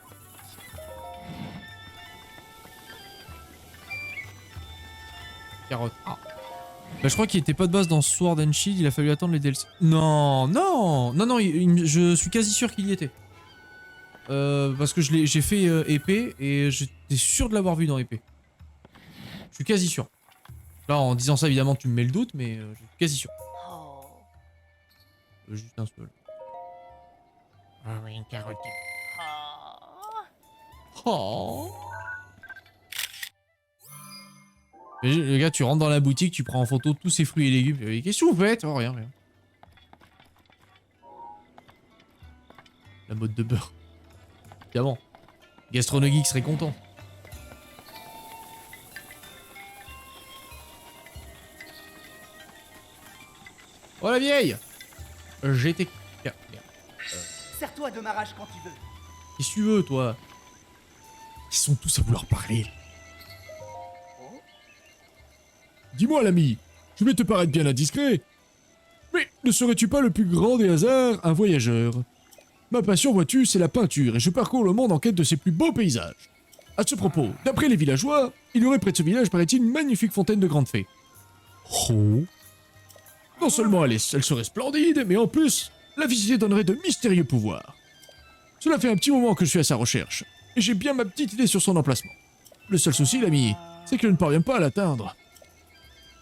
Carotte. Ah. Bah, je crois qu'il était pas de base dans Sword and Shield, il a fallu attendre les DLC. Non, non, non, non, je suis quasi sûr qu'il y était. Parce que j'ai fait épée et j'étais sûr de l'avoir vu dans épée. Je suis quasi sûr. Là, en disant ça, évidemment, tu me mets le doute, mais je suis quasi sûr. Juste un seul. Ah oui, une carotte. Oh. Mais le gars, tu rentres dans la boutique, tu prends en photo tous ces fruits et légumes. Qu'est-ce que vous faites? Oh, rien, rien. La mode de beurre. Évidemment. Gastronogeek serait content. Oh la vieille! J'étais... Serre-toi de Marache quand tu veux. Qu'est-ce que tu veux, toi? Ils sont tous à vouloir parler. Dis-moi, l'ami, je vais te paraître bien indiscret, mais ne serais-tu pas le plus grand des hasards, un voyageur? Ma passion, vois-tu, c'est la peinture, et je parcours le monde en quête de ses plus beaux paysages. À ce propos, d'après les villageois, il y aurait près de ce village, paraît-il, une magnifique fontaine de grande fée. Oh. Non seulement elle serait splendide, mais en plus, la visiter donnerait de mystérieux pouvoirs. Cela fait un petit moment que je suis à sa recherche, et j'ai bien ma petite idée sur son emplacement. Le seul souci, l'ami, c'est que je ne parviens pas à l'atteindre.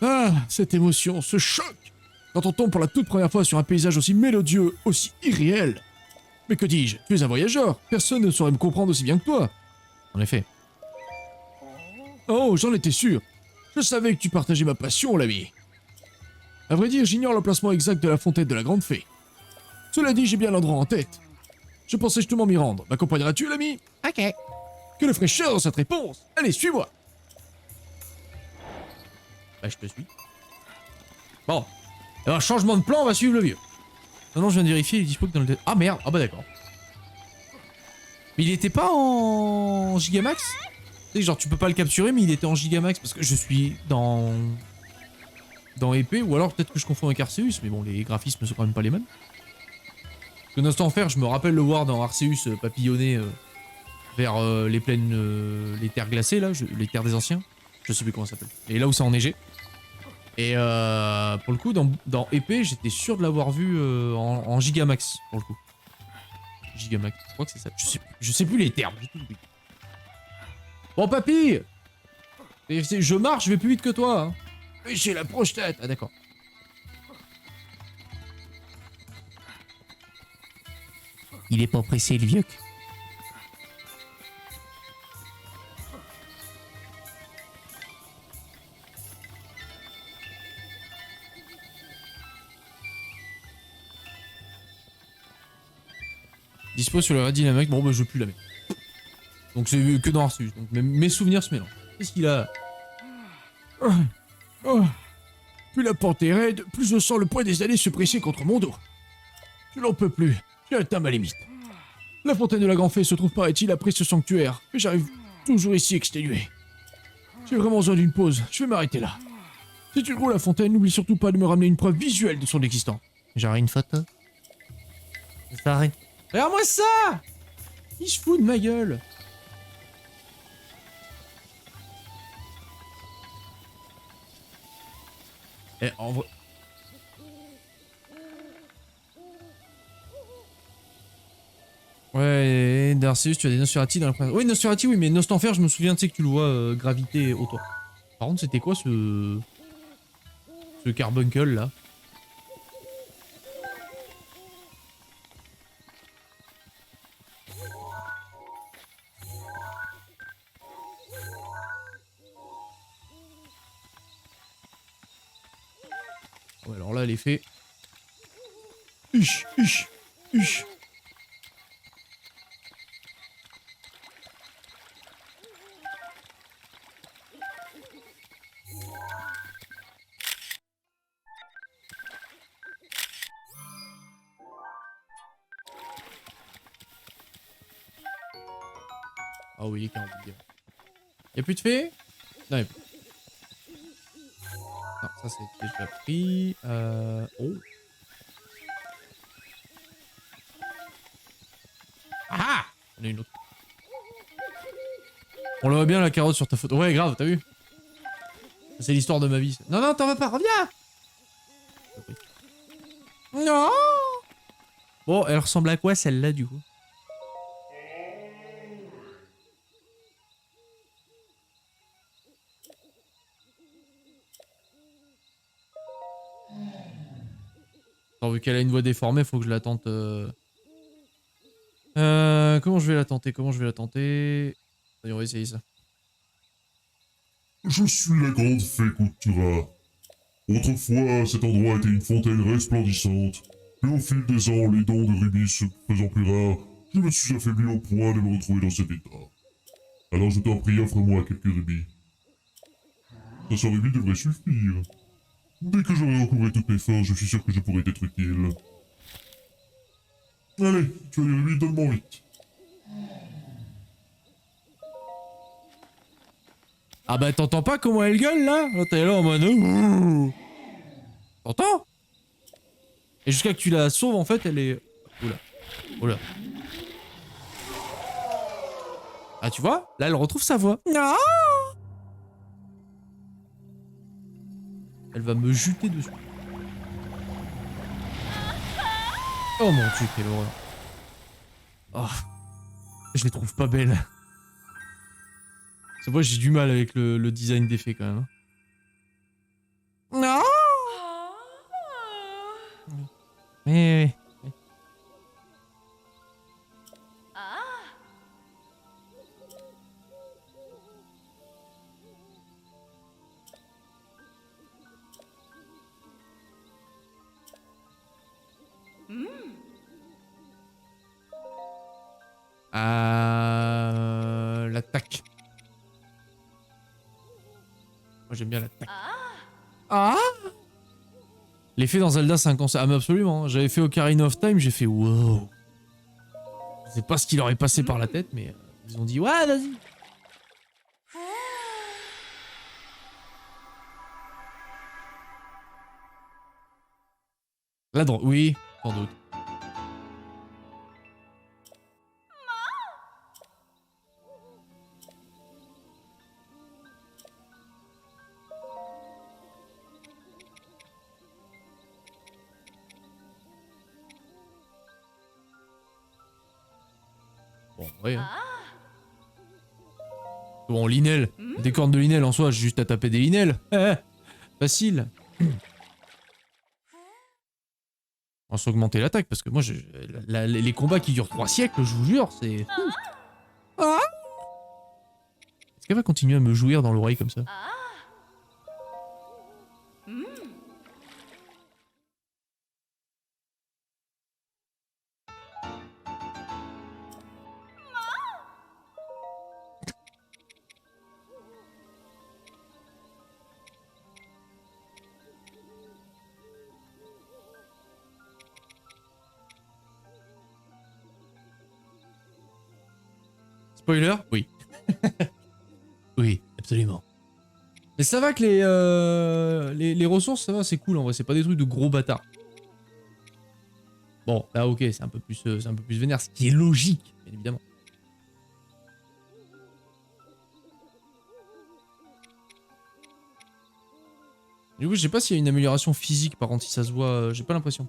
Ah, cette émotion, ce choc, quand on tombe pour la toute première fois sur un paysage aussi mélodieux, aussi irréel. Mais que dis-je, tu es un voyageur, personne ne saurait me comprendre aussi bien que toi. En effet. Oh, j'en étais sûr. Je savais que tu partageais ma passion, l'ami. À vrai dire, j'ignore l'emplacement exact de la fontaine de la Grande Fée. Cela dit, j'ai bien l'endroit en tête. Je pensais justement m'y rendre. M'accompagneras-tu, l'ami? Ok. Que de fraîcheur dans cette réponse. Allez, suis-moi. Bah, je te suis. Bon. Alors, changement de plan, on va suivre le vieux. Non, non, je viens de vérifier, il est dispo que dans le... Ah, merde. Ah, bah, d'accord. Mais il était pas en Gigamax? Tu sais, genre, tu peux pas le capturer, mais il était en Gigamax parce que je suis dans épée, ou alors peut-être que je confonds avec Arceus, mais bon, les graphismes sont quand même pas les mêmes. Parce que Nostan Fer, je me rappelle le voir dans Arceus papillonner vers les plaines, les terres glacées, là, les terres des anciens. Je sais plus comment ça s'appelle. Et là où c'est enneigé. Et pour le coup, dans épée, j'étais sûr de l'avoir vu en Gigamax, pour le coup. Gigamax, je crois que c'est ça. Je sais plus les termes, j'ai tout oublié. Bon, papy! Je marche, je vais plus vite que toi. Hein. Mais j'ai la prostate. Ah, d'accord. Il est pas pressé, le vieux. Dispo sur le Red Dynamic, bon bah je veux plus la mettre. Donc c'est que dans Arceus, donc mes souvenirs se mélangent. Qu'est-ce qu'il a? Oh. Plus la pente est raide, plus je sens le poids des années se presser contre mon dos. Je n'en peux plus, j'ai atteint ma limite. La fontaine de la Grande Fée se trouve, paraît-il, après ce sanctuaire, mais j'arrive toujours ici exténué. J'ai vraiment besoin d'une pause, je vais m'arrêter là. Si tu trouves la fontaine, n'oublie surtout pas de me ramener une preuve visuelle de son existence. Genre une photo. Ça arrête. Regarde-moi ça! Il se fout de ma gueule. Eh, en vrai... Ouais, Darcius, tu as des Nosferatu dans la presse. Oui, Nosferatu, oui, mais Nostanfer, je me souviens, tu sais que tu le vois graviter autour. Par contre, c'était quoi ce... Ce carbuncle, là? Ouais, alors là, l'effet... Ish, ish, ish. Ah oui, 40 gars. Y'a plus de fées? Non, y'a plus. Non, ça c'est déjà pris. Oh. Ah! On a une autre. On la voit bien la carotte sur ta photo. Ouais, grave, t'as vu? C'est l'histoire de ma vie. Non, non, t'en vas pas, reviens! Non! Bon, elle ressemble à quoi celle-là du coup? Attends, vu qu'elle a une voix déformée, faut que je la tente. Comment je vais la tenter? Comment je vais la tenter? Allez, on va essayer ça. Je suis la grande fée Kultura. Autrefois, cet endroit était une fontaine resplendissante, mais au fil des ans, les dons de rubis se faisant plus rares, je me suis affaibli au point de me retrouver dans cet état. Alors je t'en prie, offre-moi quelques rubis. 500 rubis devrait suffire. Dès que j'aurai recouvré toutes mes forces, je suis sûr que je pourrai t'être utile. Allez, tu as les rubis, donne-moi vite. Ah bah t'entends pas comment elle gueule là? Là t'es là en mode... T'entends? Et jusqu'à que tu la sauves en fait elle est... Oula. Oula. Ah tu vois? Là elle retrouve sa voix. Non. Elle va me juter dessus. Oh mon dieu, quelle horreur. Oh. Je les trouve pas belles. C'est moi j'ai du mal avec le design d'effet quand même. Non. Mais... L'attaque. Moi j'aime bien l'attaque. Ah. L'effet dans Zelda c'est un concept. Ah mais absolument. J'avais fait Ocarina of Time, j'ai fait wow. Je sais pas ce qui leur est passé par la tête, mais ils ont dit ouais vas-y. La drogue, oui, sans doute. Bon, ouais. Hein. Bon, Linel. Des cornes de Linel en soi, j'ai juste à taper des Linel. Facile. On va s'augmenter l'attaque parce que moi, les combats qui durent 3 siècles, je vous jure, c'est... Ah. Est-ce qu'elle va continuer à me jouir dans l'oreille comme ça? Spoiler? Oui. Oui, absolument. Mais ça va que les ressources, ça va, c'est cool en vrai, c'est pas des trucs de gros bâtards. Bon, là ok, c'est un peu plus vénère, ce qui est logique, bien évidemment. Du coup, je sais pas s'il y a une amélioration physique, par contre, si ça se voit, j'ai pas l'impression.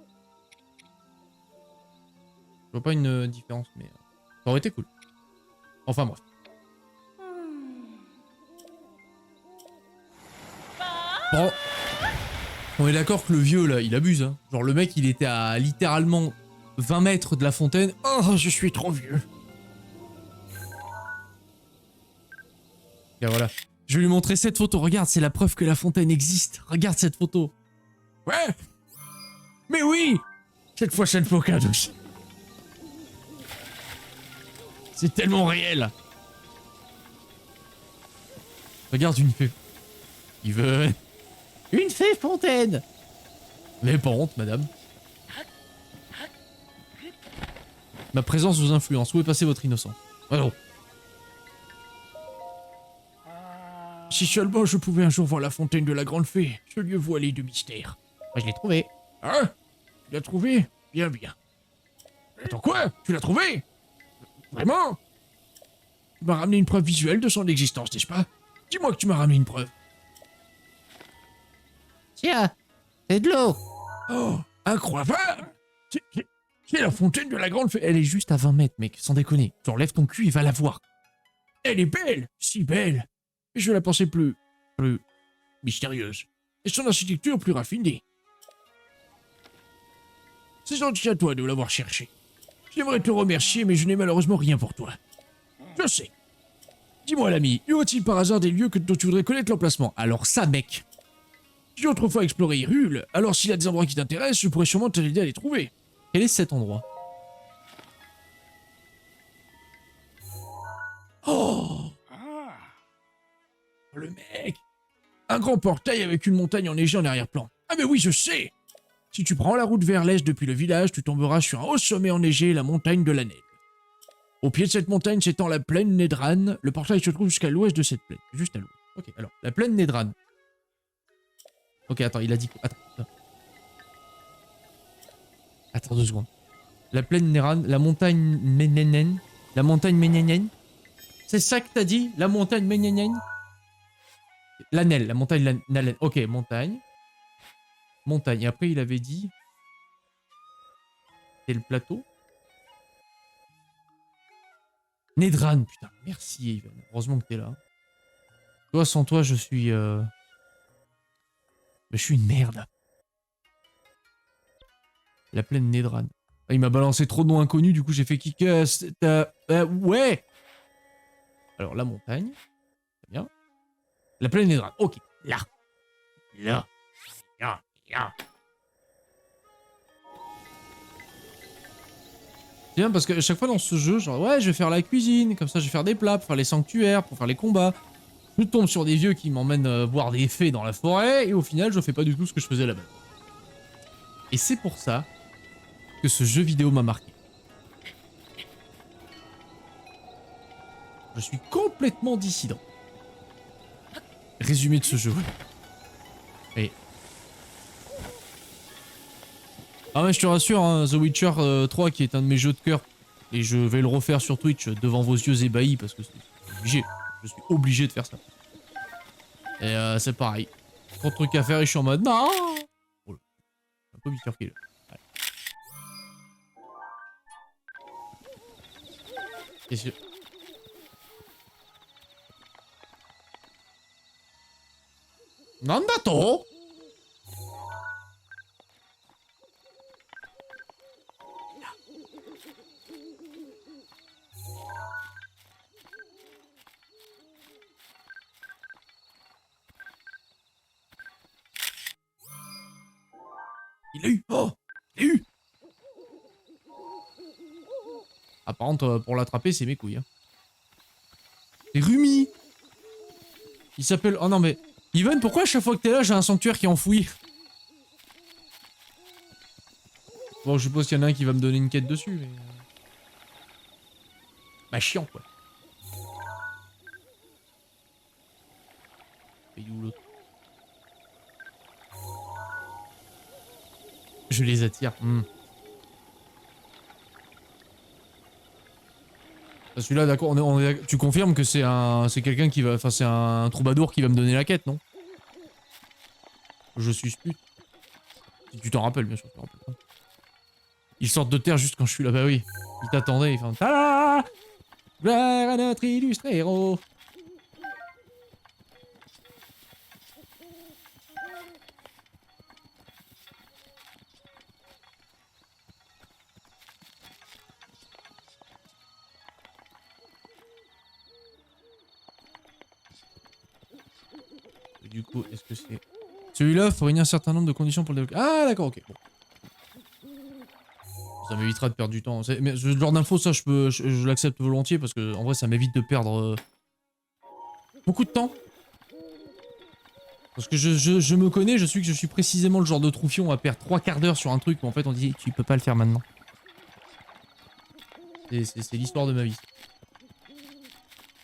Je vois pas une différence, mais ça aurait été cool. Enfin bref. Bon. On est d'accord que le vieux, là, il abuse, hein. Genre, le mec, il était à littéralement 20 mètres de la fontaine. Oh, je suis trop vieux. Et voilà. Je vais lui montrer cette photo. Regarde, c'est la preuve que la fontaine existe. Regarde cette photo. Ouais. Mais oui. Cette fois, ça ne fait aucun doute. C'est tellement réel. Regarde une fée. Il veut... Une fée fontaine. N'avez pas honte, madame. Ma présence vous influence. Où est passé votre innocence? Alors. Si seulement je pouvais un jour voir la fontaine de la grande fée, ce lieu voilé de mystère. Moi, je l'ai trouvé. Hein? Tu l'as trouvé? Bien, bien. Attends, quoi? Tu l'as trouvé? Vraiment? Tu m'as ramené une preuve visuelle de son existence, n'est-ce pas? Dis-moi que tu m'as ramené une preuve. Tiens, c'est de l'eau. Oh, incroyable! C'est la fontaine de la grande fée. Elle est juste à 20 mètres, mec, sans déconner. Genre, lève ton cul et va la voir. Elle est belle, si belle. Et je la pensais plus mystérieuse. Et son architecture plus raffinée. C'est gentil à toi de l'avoir cherché. J'aimerais te remercier, mais je n'ai malheureusement rien pour toi. Je sais. Dis-moi, l'ami, y aurait-il par hasard des lieux dont tu voudrais connaître l'emplacement? Alors ça, mec. J'ai autrefois exploré Hyrule, alors s'il y a des endroits qui t'intéressent, je pourrais sûrement t'aider à les trouver. Quel est cet endroit? Oh! Le mec! Un grand portail avec une montagne enneigée en arrière-plan. Ah mais oui, je sais! Si tu prends la route vers l'est depuis le village, tu tomberas sur un haut sommet enneigé, la montagne de la neige. Au pied de cette montagne s'étend la plaine Nedran. Le portail se trouve jusqu'à l'ouest de cette plaine. Juste à l'ouest. Ok, alors, la plaine Nedran. Ok, attends, il a dit quoi? Attends 2 secondes. La plaine Nedran, la montagne Menenen. La montagne Menenen. C'est ça que t'as dit? La montagne Menenen? L'Anel, la montagne Lanel. Ok, montagne. Montagne. Et après, il avait dit... C'est le plateau. Nedran, putain. Merci, Evan. Heureusement que t'es là. Toi, sans toi, je suis... Je suis une merde. La plaine Nedran. Ah, il m'a balancé trop de noms inconnus, du coup, j'ai fait kick... ouais. Alors, la montagne. Très bien. La plaine Nedran. Ok. Là. Là. Là. Là. C'est bien parce que chaque fois dans ce jeu, genre, ouais, je vais faire la cuisine, comme ça, je vais faire des plats pour faire les sanctuaires, pour faire les combats. Je tombe sur des vieux qui m'emmènent voir des fées dans la forêt, et au final, je fais pas du tout ce que je faisais là-bas. Et c'est pour ça que ce jeu vidéo m'a marqué. Je suis complètement dissident. Résumé de ce jeu. Et... Ah ouais, je te rassure, hein, The Witcher 3 qui est un de mes jeux de cœur, et je vais le refaire sur Twitch devant vos yeux ébahis parce que c'est obligé. Je suis obligé de faire ça. Et c'est pareil. Trop de trucs à faire et je suis en mode non. Oh là, un peu bifurqué là. Allez. Qu'est-ce que... Nandato. Il l'a eu! Oh! Il l'a eu! Ah, par contre, pour l'attraper, c'est mes couilles. Hein. C'est Rumi! Il s'appelle... Oh non, mais... Ivan, pourquoi à chaque fois que t'es là, j'ai un sanctuaire qui est enfoui? Bon, je suppose qu'il y en a un qui va me donner une quête dessus, mais... Bah, chiant, quoi. Et où l'autre? Je les attire. Celui-là, d'accord, tu confirmes que c'est quelqu'un qui va... Enfin, c'est un troubadour qui va me donner la quête, non? Je suspecte. Si tu t'en rappelles, bien sûr, tu t'en rappelles pas. Ils sortent de terre juste quand je suis là, bah oui. Ils t'attendaient, ils font... Ta-da! Gloire à notre illustre héros. Du coup, est-ce que c'est... Celui-là, faut réunir un certain nombre de conditions pour le développer. Ah, d'accord, ok. Bon. Ça m'évitera de perdre du temps. Mais ce genre d'infos, ça, je l'accepte volontiers parce que, en vrai, ça m'évite de perdre beaucoup de temps. Parce que je me connais, je suis précisément le genre de troufion à perdre 3 quarts d'heure sur un truc où en fait on dit tu peux pas le faire maintenant. C'est l'histoire de ma vie.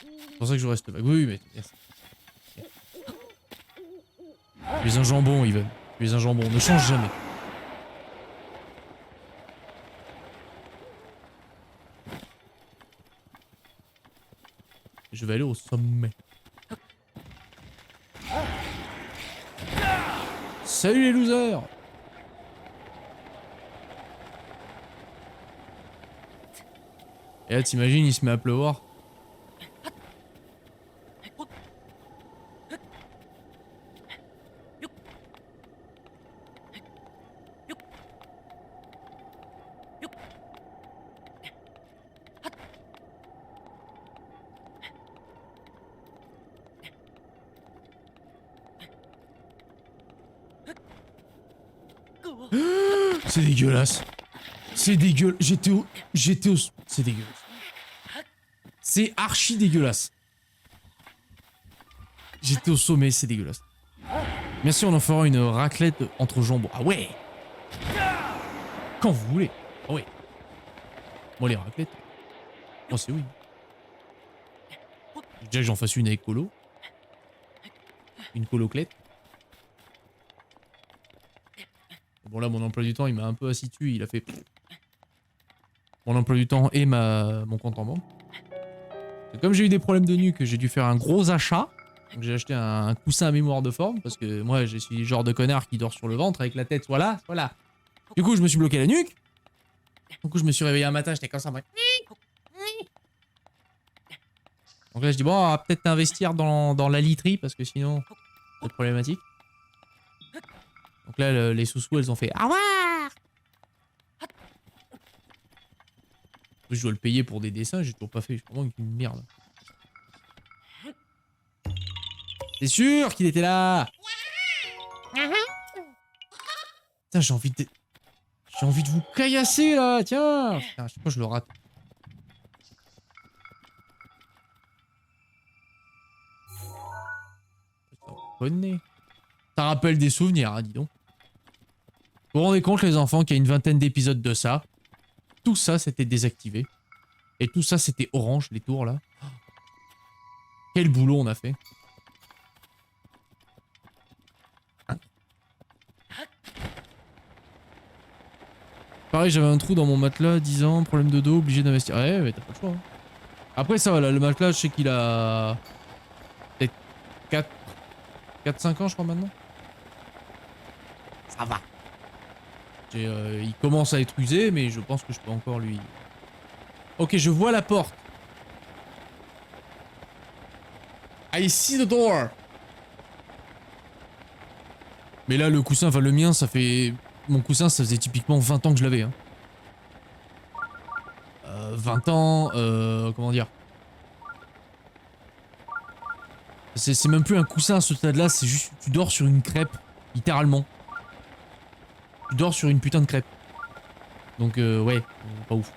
C'est pour ça que je reste vague. Oui, mais merci. Tu es un jambon, Ivan. Tu es un jambon. Ne change jamais. Je vais aller au sommet. Salut les losers! Et là, t'imagines, il se met à pleuvoir. C'est dégueulasse. C'est dégueulasse. J'étais au... C'est dégueulasse. C'est archi dégueulasse. J'étais au sommet, c'est dégueulasse. Merci, on en fera une raclette entre jambons. Ah ouais. Quand vous voulez. Ah ouais. Moi, les raclettes. Oh, c'est oui. Déjà que j'en fasse une avec Colo. Une coloclette. Bon là mon emploi du temps il m'a un peu assis dessus, il a fait mon emploi du temps et mon compte en banque. Et comme j'ai eu des problèmes de nuque, j'ai dû faire un gros achat. Donc j'ai acheté un coussin à mémoire de forme parce que moi je suis le genre de connard qui dort sur le ventre avec la tête voilà. Du coup je me suis bloqué la nuque. Du coup je me suis réveillé un matin, j'étais comme ça. Donc là je dis bon on va peut-être investir dans la literie parce que sinon c'est problématique. Donc là, les sous-sous, elles ont fait au revoir. Je dois le payer pour des dessins, j'ai toujours pas fait. Je suis vraiment une merde. C'est sûr qu'il était là. Putain, j'ai envie de vous caillasser là, tiens. Putain, je sais pas, je le rate. Ça rappelle des souvenirs, hein, dis donc. Vous vous rendez compte, les enfants, qu'il y a une vingtaine d'épisodes de ça. Tout ça, c'était désactivé. Et tout ça, c'était orange, les tours, là. Quel boulot on a fait. Hein. Pareil, j'avais un trou dans mon matelas, 10 ans, problème de dos, obligé d'investir. Ouais, mais t'as pas le choix. Hein. Après, ça va, là, le matelas, je sais qu'il a... peut-être 4-5 ans, je crois, maintenant. Ça va. Il commence à être usé, mais je pense que je peux encore lui... Ok, je vois la porte. I see the door. Mais là, le coussin, enfin le mien, ça fait... Mon coussin, ça faisait typiquement 20 ans que je l'avais. Hein. 20 ans... comment dire? C'est même plus un coussin à ce stade-là, c'est juste... Tu dors sur une crêpe, littéralement. Tu dors sur une putain de crêpe. Donc ouais, pas ouf.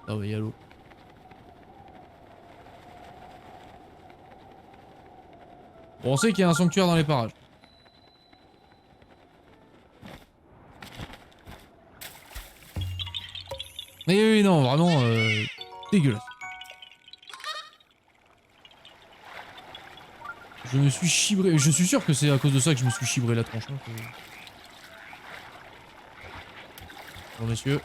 Ah ouais, y'a l'eau. Bon, on sait qu'il y a un sanctuaire dans les parages. Mais oui, non, vraiment dégueulasse. Je me suis chibré. Je suis sûr que c'est à cause de ça que je me suis chibré la tronche. Hein, Bonjour messieurs.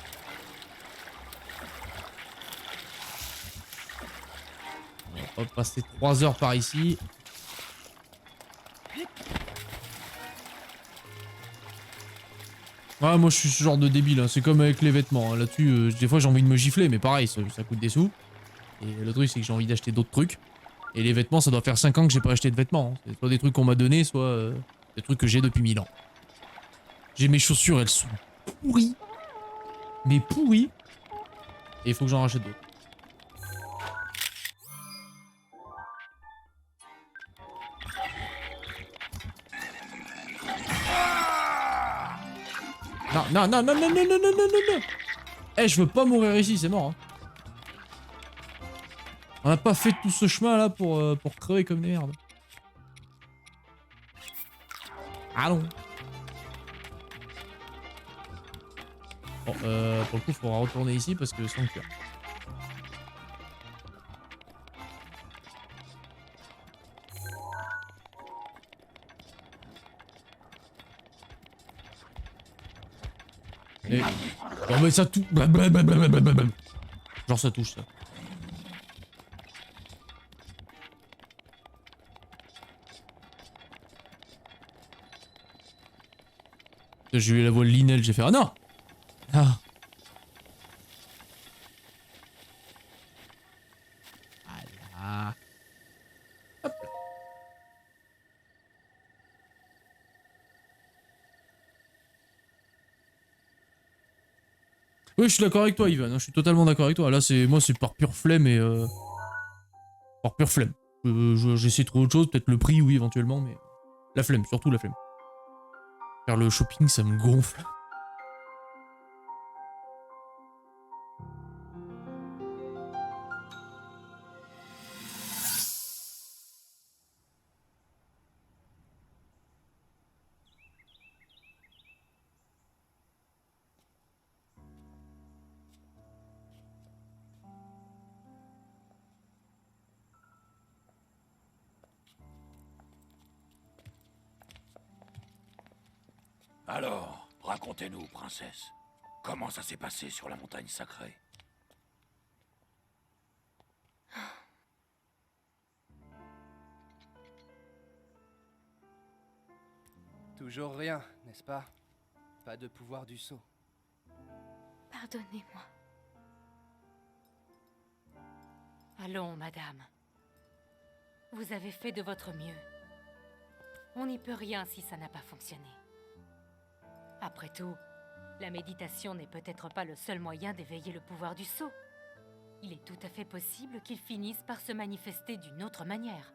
On va passer 3 heures par ici. Ouais, moi je suis ce genre de débile, hein. C'est comme avec les vêtements. Hein. Là-dessus, des fois j'ai envie de me gifler, mais pareil, ça coûte des sous. Et le truc, c'est que j'ai envie d'acheter d'autres trucs. Et les vêtements, ça doit faire 5 ans que j'ai pas acheté de vêtements. Hein. C'est soit des trucs qu'on m'a donnés, soit des trucs que j'ai depuis 1000 ans. J'ai mes chaussures, elles sont pourries. Mais pourries. Et il faut que j'en rachète d'autres. Non, non, non, non, non, non, non, non, non, non. Eh, je veux pas mourir ici, c'est mort. Hein. On n'a pas fait tout ce chemin là pour crever comme des merdes. Allons. Bon, pour le coup, il faudra retourner ici parce que sans cœur. Et... Oh mais ça touche. Genre ça touche ça. J'ai eu la voix de Linel, j'ai fait ah non. Ah. Voilà. Hop là. Oui, je suis d'accord avec toi, Ivan. Je suis totalement d'accord avec toi. Là, moi, c'est par pure flemme et par pure flemme. J'essaie de trouver autre chose, peut-être le prix, oui, éventuellement, mais la flemme, surtout la flemme. Faire le shopping, ça me gonfle. Alors, racontez-nous, princesse. Comment ça s'est passé sur la montagne sacrée? Toujours rien, n'est-ce pas? Pas de pouvoir du sceau. Pardonnez-moi. Allons, madame. Vous avez fait de votre mieux. On n'y peut rien si ça n'a pas fonctionné. Après tout, la méditation n'est peut-être pas le seul moyen d'éveiller le pouvoir du sceau. Il est tout à fait possible qu'il finisse par se manifester d'une autre manière.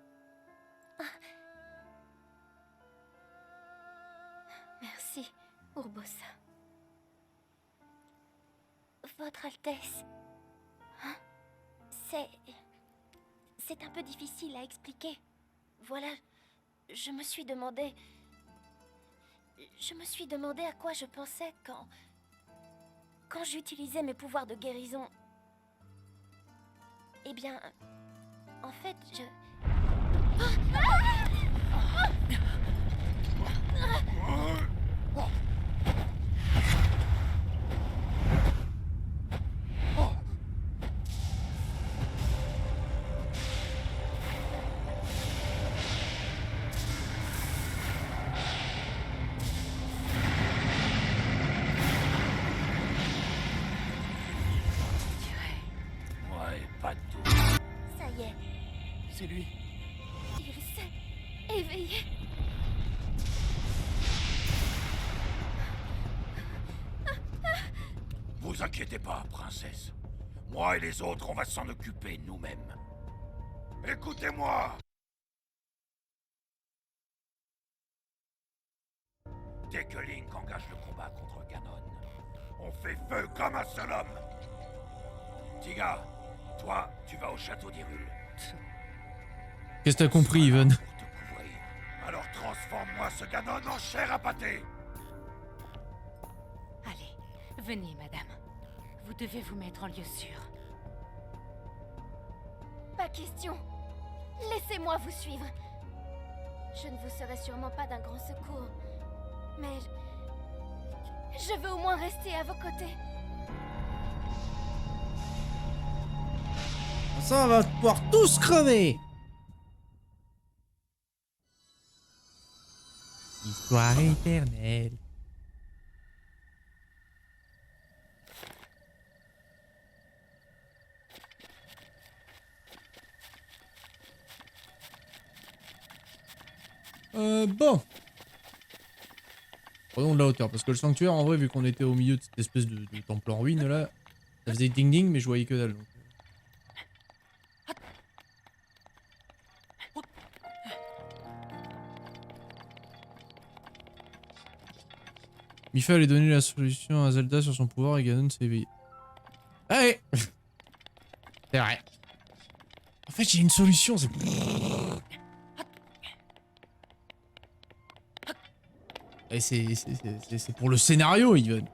Merci, Urbosa. Votre Altesse. Hein? C'est un peu difficile à expliquer. Voilà, je me suis demandé à quoi je pensais quand j'utilisais mes pouvoirs de guérison. Eh bien, en fait, je... Ça y est, C'est lui. il s'est éveillé. Vous inquiétez pas, princesse. Moi et les autres, on va s'en occuper nous-mêmes. Écoutez-moi! Dès que Link engage le combat contre Ganon, on fait feu comme un seul homme. Tiga, toi, tu vas au château d'Hyrule. Qu'est-ce que t'as compris, Ivan? Pour te couvrir. Alors transforme-moi ce Ganon en chair à pâté. Allez, venez, madame. Vous devez vous mettre en lieu sûr. Pas question. Laissez-moi vous suivre. Je ne vous serai sûrement pas d'un grand secours, mais je veux au moins rester à vos côtés. Ça, on va pouvoir tous crever. Histoire éternelle. Bon. Prenons de la hauteur, parce que le sanctuaire, en vrai, vu qu'on était au milieu de cette espèce de temple en ruine, là, ça faisait ding-ding, mais je voyais que dalle. Donc. Mipha allait donner la solution à Zelda sur son pouvoir et Ganon s'est éveillé. Allez. C'est vrai. En fait, j'ai une solution, c'est... Et c'est pour le scénario, Ivan.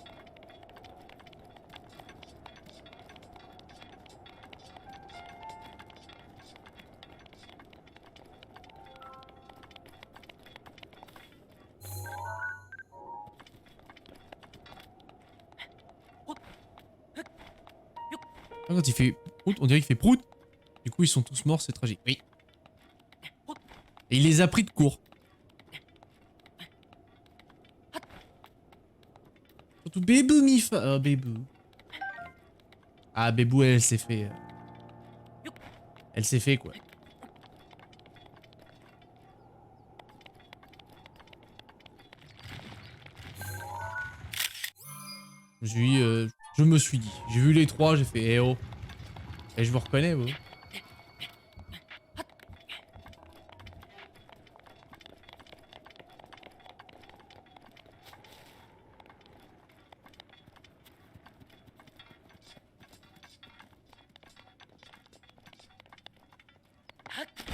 Quand il fait prout, on dirait qu'il fait prout. Du coup, ils sont tous morts, c'est tragique. Oui. Et il les a pris de court. Surtout Bébou Mipha. Oh, Bébou. Ah, Bébou, elle s'est fait... Elle s'est fait, quoi. Je me suis dit. J'ai vu les trois, j'ai fait eh oh. Et je vous reconnais, vous.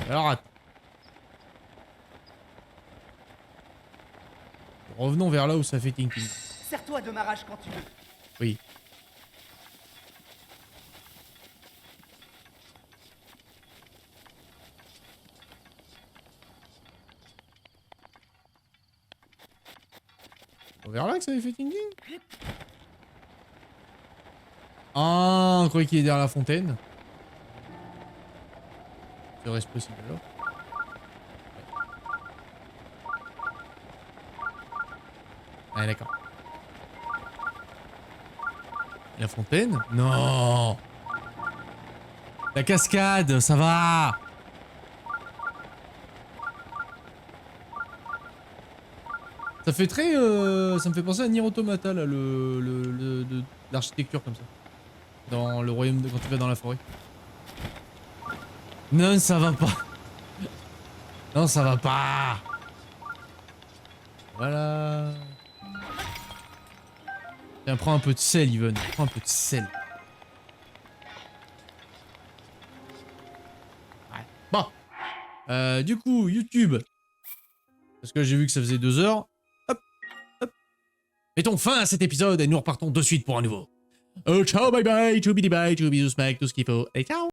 Alors, attends. Revenons vers là où ça fait ting-ting. Serre-toi de ma rage quand tu veux. Oui. Vers là que ça avait fait ting-ting. Ah, on croyait qu'il est derrière la fontaine. Serait-ce possible alors? Ah d'accord. La fontaine? Non. La cascade, ça va. Ça fait très... ça me fait penser à Nier Automata, là, l'architecture comme ça. Dans le royaume de... quand tu vas dans la forêt. Non, ça va pas. Non, ça va pas. Voilà. Tiens, prends un peu de sel, Yvonne. Prends un peu de sel. Ouais. Bon. Du coup, YouTube. Parce que j'ai vu que ça faisait 2 heures. Hop. Hop. Mettons fin à cet épisode et nous repartons de suite pour un nouveau. Ciao, bye bye, choubidi bye, choubidous mec, tout ce qu'il faut. Et ciao.